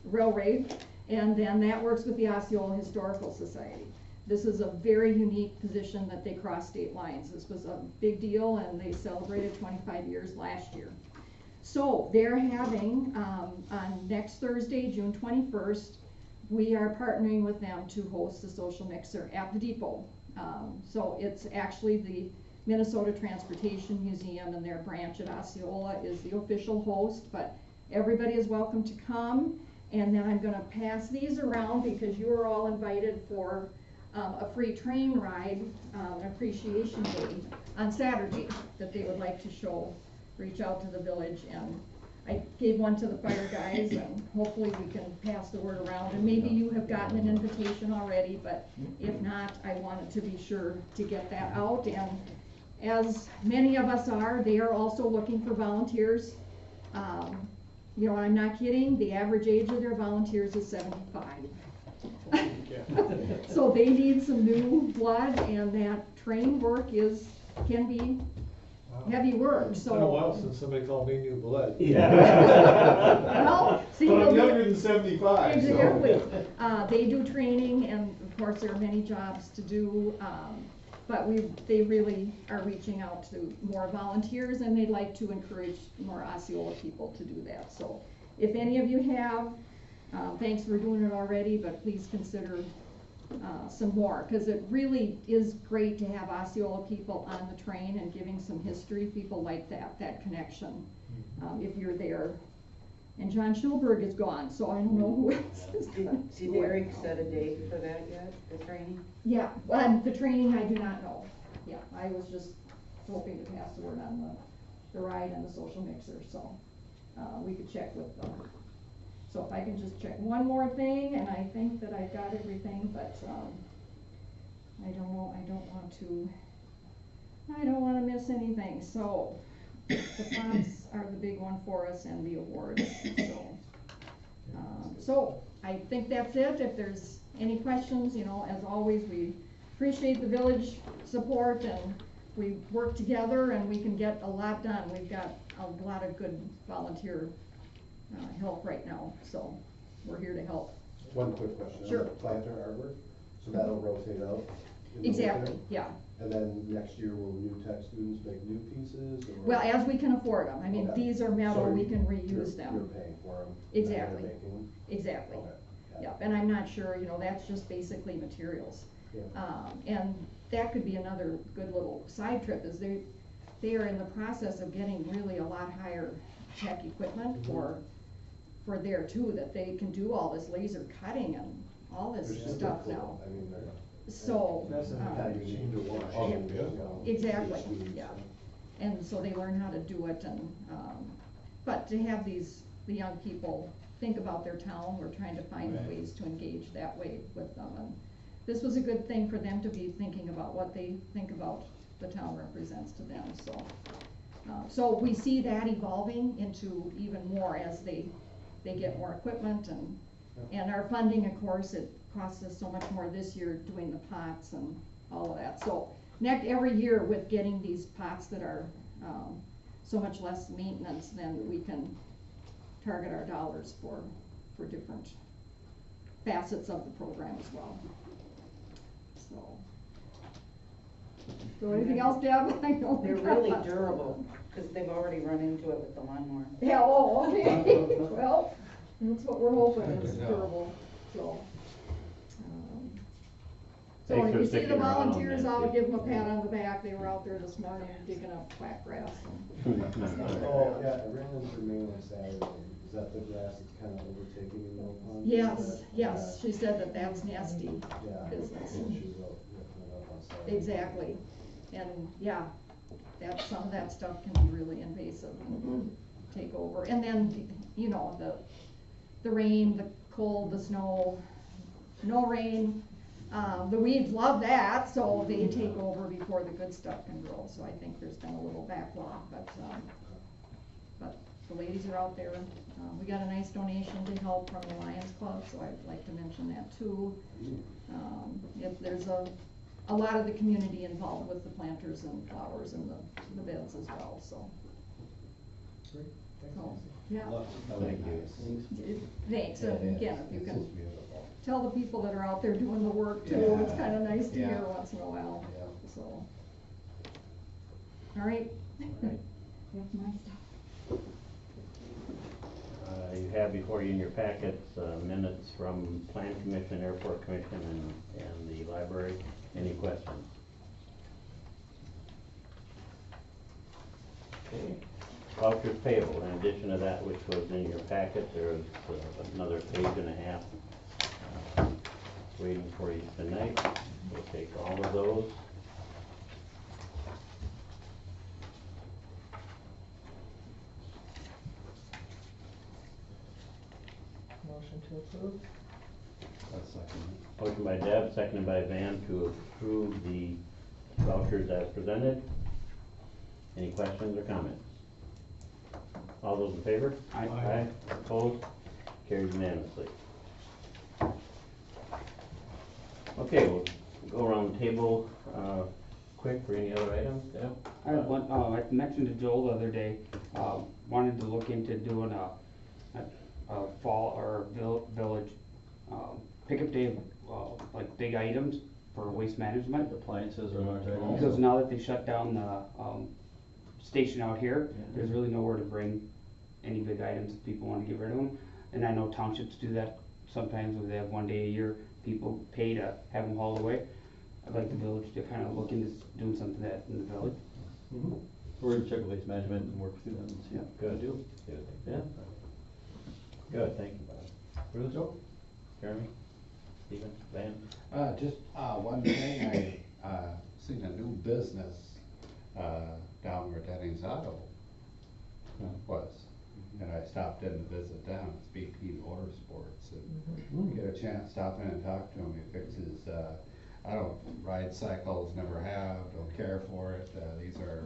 G: Railway, and then that works with the Osceola Historical Society. This is a very unique position that they cross state lines. This was a big deal, and they celebrated 25 years last year. So they're having, on next Thursday, June 21st, we are partnering with them to host the social mixer at the depot. So it's actually the Minnesota Transportation Museum, and their branch at Osceola is the official host, but everybody is welcome to come. And then I'm gonna pass these around because you are all invited for a free train ride, an appreciation day on Saturday that they would like to show, reach out to the village. And I gave one to the fire guys, and hopefully we can pass the word around. And maybe you have gotten an invitation already, but if not, I wanted to be sure to get that out. And as many of us are, they are also looking for volunteers. You know, I'm not kidding, the average age of their volunteers is 75. So they need some new blood, and that train work can be heavy work, so.
D: It's been a while since somebody called me new blood.
G: Well, see,
D: But I'm
G: they'll
D: younger
G: be-
D: than 75, so.
G: Exactly. They do training, and of course, there are many jobs to do, but they really are reaching out to more volunteers, and they'd like to encourage more Osceola people to do that. So if any of you have, thanks for doing it already, but please consider some more, because it really is great to have Osceola people on the train and giving some history. People like that connection, if you're there. And John Schulberg is gone, so I don't know who else is gonna
K: Did
G: do it.
K: Eric set a date for that yet, the training?
G: Yeah, well, the training I do not know. Yeah, I was just hoping to pass the word on the ride and the social mixer, so, we could check with them. So if I can just check one more thing, and I think that I've got everything, but, I don't know, I don't want to miss anything, so the funds are the big one for us, and the awards, so I think that's it. If there's any questions, you know, as always, we appreciate the village support, and we work together, and we can get a lot done. We've got a lot of good volunteer help right now, so we're here to help.
J: One quick question.
G: Sure.
J: On the planter arbor, so that'll rotate out? in the
G: Exactly,
J: winter?
G: yeah.
J: And then next year, will new tech students make new pieces? Or?
G: Well, as we can afford them. I mean,
J: Okay.
G: these are metal,
J: So
G: we can
J: you're-
G: reuse them.
J: You're paying for them?
G: Exactly.
J: Making them?
G: Exactly.
J: Okay.
G: Yep, and I'm not sure, you know, that's just basically materials.
J: Yeah.
G: And that could be another good little side trip, is they are in the process of getting really a lot higher tech equipment for there too, that they can do all this laser cutting and all this
J: They're super
G: stuff
J: cool.
G: now.
J: I mean, they're.
G: So,
J: That's a kind of machine to watch.
G: yeah,
J: You know,
G: exactly,
J: students,
G: yeah.
J: so.
G: And so they learn how to do it, and, but to have the young people think about their town, we're trying to find ways to engage that way with them. And this was a good thing for them to be thinking about what they think about the town represents to them, so. So we see that evolving into even more as they get more equipment, and our funding, of course, it costs us so much more this year doing the pots and all of that. So every year with getting these pots that are so much less maintenance, then we can target our dollars for different facets of the program as well. So anything else, Deb? I know
K: They're
G: we got
K: really
G: lots.
K: durable, because they've already run into it with the lawnmower.
G: Yeah, oh, okay, well, that's what we're hoping is
K: Yeah.
G: durable, so. So
A: Thanks
G: if
A: for
G: you see
A: sticking
G: the
A: around on
G: volunteers,
A: that,
G: I'll
A: too.
G: give them a pat on the back. They were out there this morning digging up quack grass.
J: Oh, yeah, I ran into Maine on Saturday. Is that the grass that's kind of overtaking in Mill Pond?
G: Yes, yes, she said that that's nasty
J: Yeah.
G: business.
J: Yeah, she was out lifting it up on Saturday.
G: Exactly, and yeah, some of that stuff can be really invasive and take over. And then, you know, the rain, the cold, the snow, no rain, the weeds love that, so they take over before the good stuff can grow. So I think there's been a little backlog, but the ladies are out there. We got a nice donation to help from the Lions Club, so I'd like to mention that too. There's a lot of the community involved with the planters and flowers and the beds as well, so.
D: Great, thanks,
G: So,
D: Nancy.
G: yeah.
C: Thank you.
G: Thanks, and again, if you
C: It's
G: can
C: just beautiful.
G: tell the people that are out there doing the work too,
C: Yeah.
G: it's kinda nice to hear
C: Yeah.
G: once in a while,
C: Yeah.
G: so. All right. That's my stuff.
A: You have before you in your packets, minutes from Plan Commission, Airport Commission, and the library. Any questions? Okay. vouchers payable. In addition to that, which was in your packet, there is another page and a half waiting for you tonight. We'll take all of those.
P: Motion to approve?
A: Motion by Deb, seconded by Van to approve the vouchers as presented. Any questions or comments? All those in favor?
H: Aye.
A: Aye. Opposed? Carried unanimously. Okay, we'll go around the table, quick for any other items. Deb?
H: I have one, I mentioned to Joel the other day, wanted to look into doing a fall or village, pickup day, like big items for waste management.
B: Appliances or large items.
H: Because now that they shut down the, station out here, there's really nowhere to bring any big items if people wanna get rid of them. And I know townships do that sometimes, where they have one day a year, people pay to have them hauled away. I'd like the village to kinda look into doing something like that in the village.
B: We're gonna check with waste management and work through them and see.
A: Good.
B: Do.
A: Good.
B: Yeah.
A: Good, thank you, Bob. Bruce? Jeremy? Stephen? Van?
C: Just, one thing, I, seen a new business, down where Denny's Auto was. And I stopped in to visit them, it's BP Motorsports, and get a chance to stop in and talk to him. He fixes, I don't ride cycles, never have, don't care for it. These are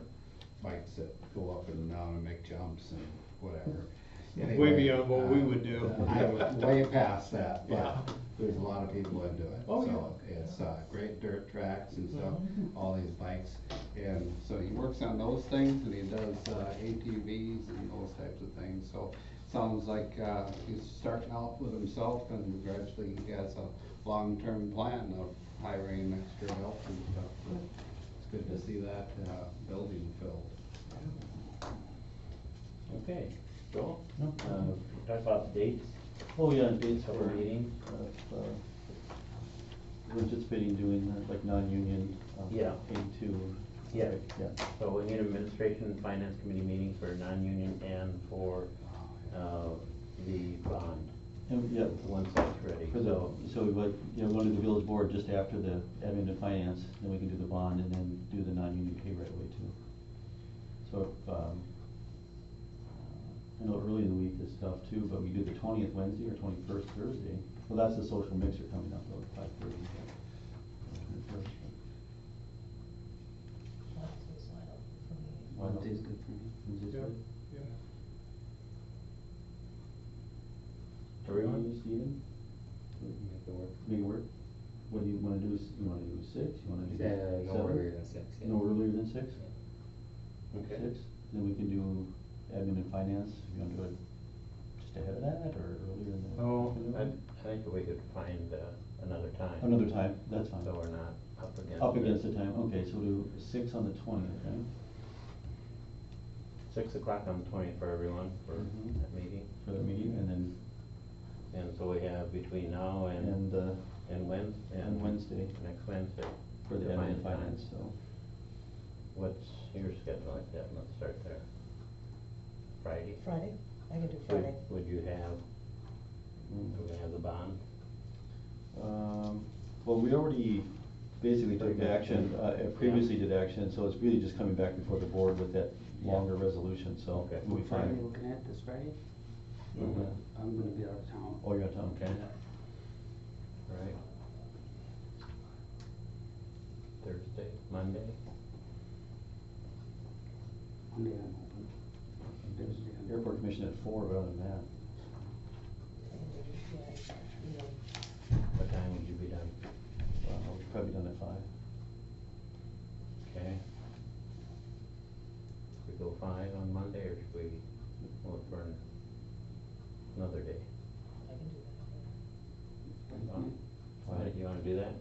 C: bikes that go up and down and make jumps and whatever.
D: Way beyond what we would do.
C: I'm way past that,
D: Yeah.
C: but there's a lot of people into it.
D: Oh, yeah.
C: So it's, great dirt tracks and stuff, all these bikes. And so he works on those things, and he does, ATVs and those types of things. So sounds like, he's starting out with himself, and gradually he has a long-term plan of hiring extra help and stuff. So it's good to see that, building filled.
A: Okay, Joel? Talk about dates.
B: Oh, yeah, dates
A: For
B: for
A: meetings.
B: We're anticipating doing like non-union,
A: Yeah.
B: into.
A: Yeah.
B: Yeah.
A: So we need administration and finance committee meetings for non-union and for, the bond,
B: And, yeah,
A: once that's ready,
B: for the, so we would, you know, go to the village board just after the admin and finance, then we can do the bond and then do the non-union pay right away too. So, I know early in the week is tough too, but we do the 20th Wednesday or 21st Thursday. Well, that's the social mixer coming up though, 5:30.
H: Wednesday's good for me.
B: Wednesday's
D: Yeah.
B: good.
D: Yeah.
A: Everyone?
B: You, Steven?
O: Make it work.
B: Make it work? What do you wanna do, you wanna do 6, you wanna do
O: No
B: 7?
O: earlier than 6, yeah.
B: No earlier than 6?
A: Okay.
B: 6, then we can do admin and finance, you wanna do it just ahead of that, or earlier in the
A: Oh,
B: afternoon?
A: I think we could find, another time.
B: Another time, that's fine.
A: So we're not up against.
B: Up against the time, okay, so we'll do 6 on the 20th, right?
A: 6 o'clock on the 20th for everyone for
B: Mhm.
A: that meeting.
B: For the meeting, and then,
A: And so we have between now and
B: and Wednesday
A: next Wednesday.
B: for the
A: to
B: admin
A: find
B: and
A: time.
B: finance, so.
A: What's your schedule like that? Let's start there. Friday?
P: Friday, I can do Friday.
A: Would you have, do we have the bond?
B: Well, we already basically took action, previously did action, so it's really just coming back before the board with that longer resolution, so
A: Okay.
B: we'll be
H: What Friday are
B: fine.
H: you looking at, this Friday?
A: Mhm.
H: I'm gonna be out of town.
B: Oh, you're out of town, okay.
A: Right. Thursday, Monday?
H: Monday I'm open. Thursday I'm
B: Airport commission at 4, but other than that.
P: I can do, yeah,
A: What time would you be done?
B: We'll probably done at 5.
A: Okay. Should we go 5 on Monday, or should we look for another day?
P: I can do that.
A: You wanna do that?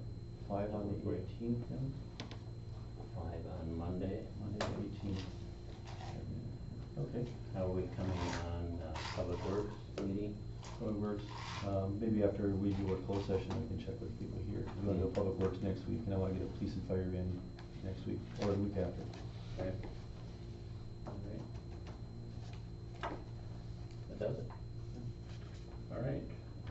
B: 5 on the 18th then?
A: 5 on Monday?
B: Monday the 18th. Okay.
A: How are we coming on, Public Works meeting?
B: Public Works, maybe after we do a closed session, we can check with people here. We wanna do Public Works next week, and I wanna get a police and fire in next week, or the week after.
A: Okay. All right. does it. All right,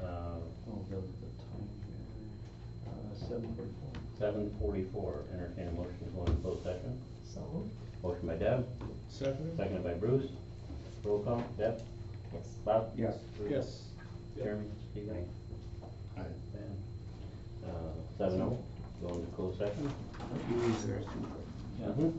B: Oh, that was the time here, 7:44.
A: 7:44, entertain a motion to go into closed session.
P: So,
A: Motion by Deb,
D: Second?
A: seconded by Bruce. Roll call, Deb?
P: yes.
A: Bob?
L: Yes.
A: Bruce?
D: Yes.
A: Jeremy? Stephen?
C: Aye.
A: Ben? 7-0, go into closed session.
B: You use the restroom.
A: Mhm.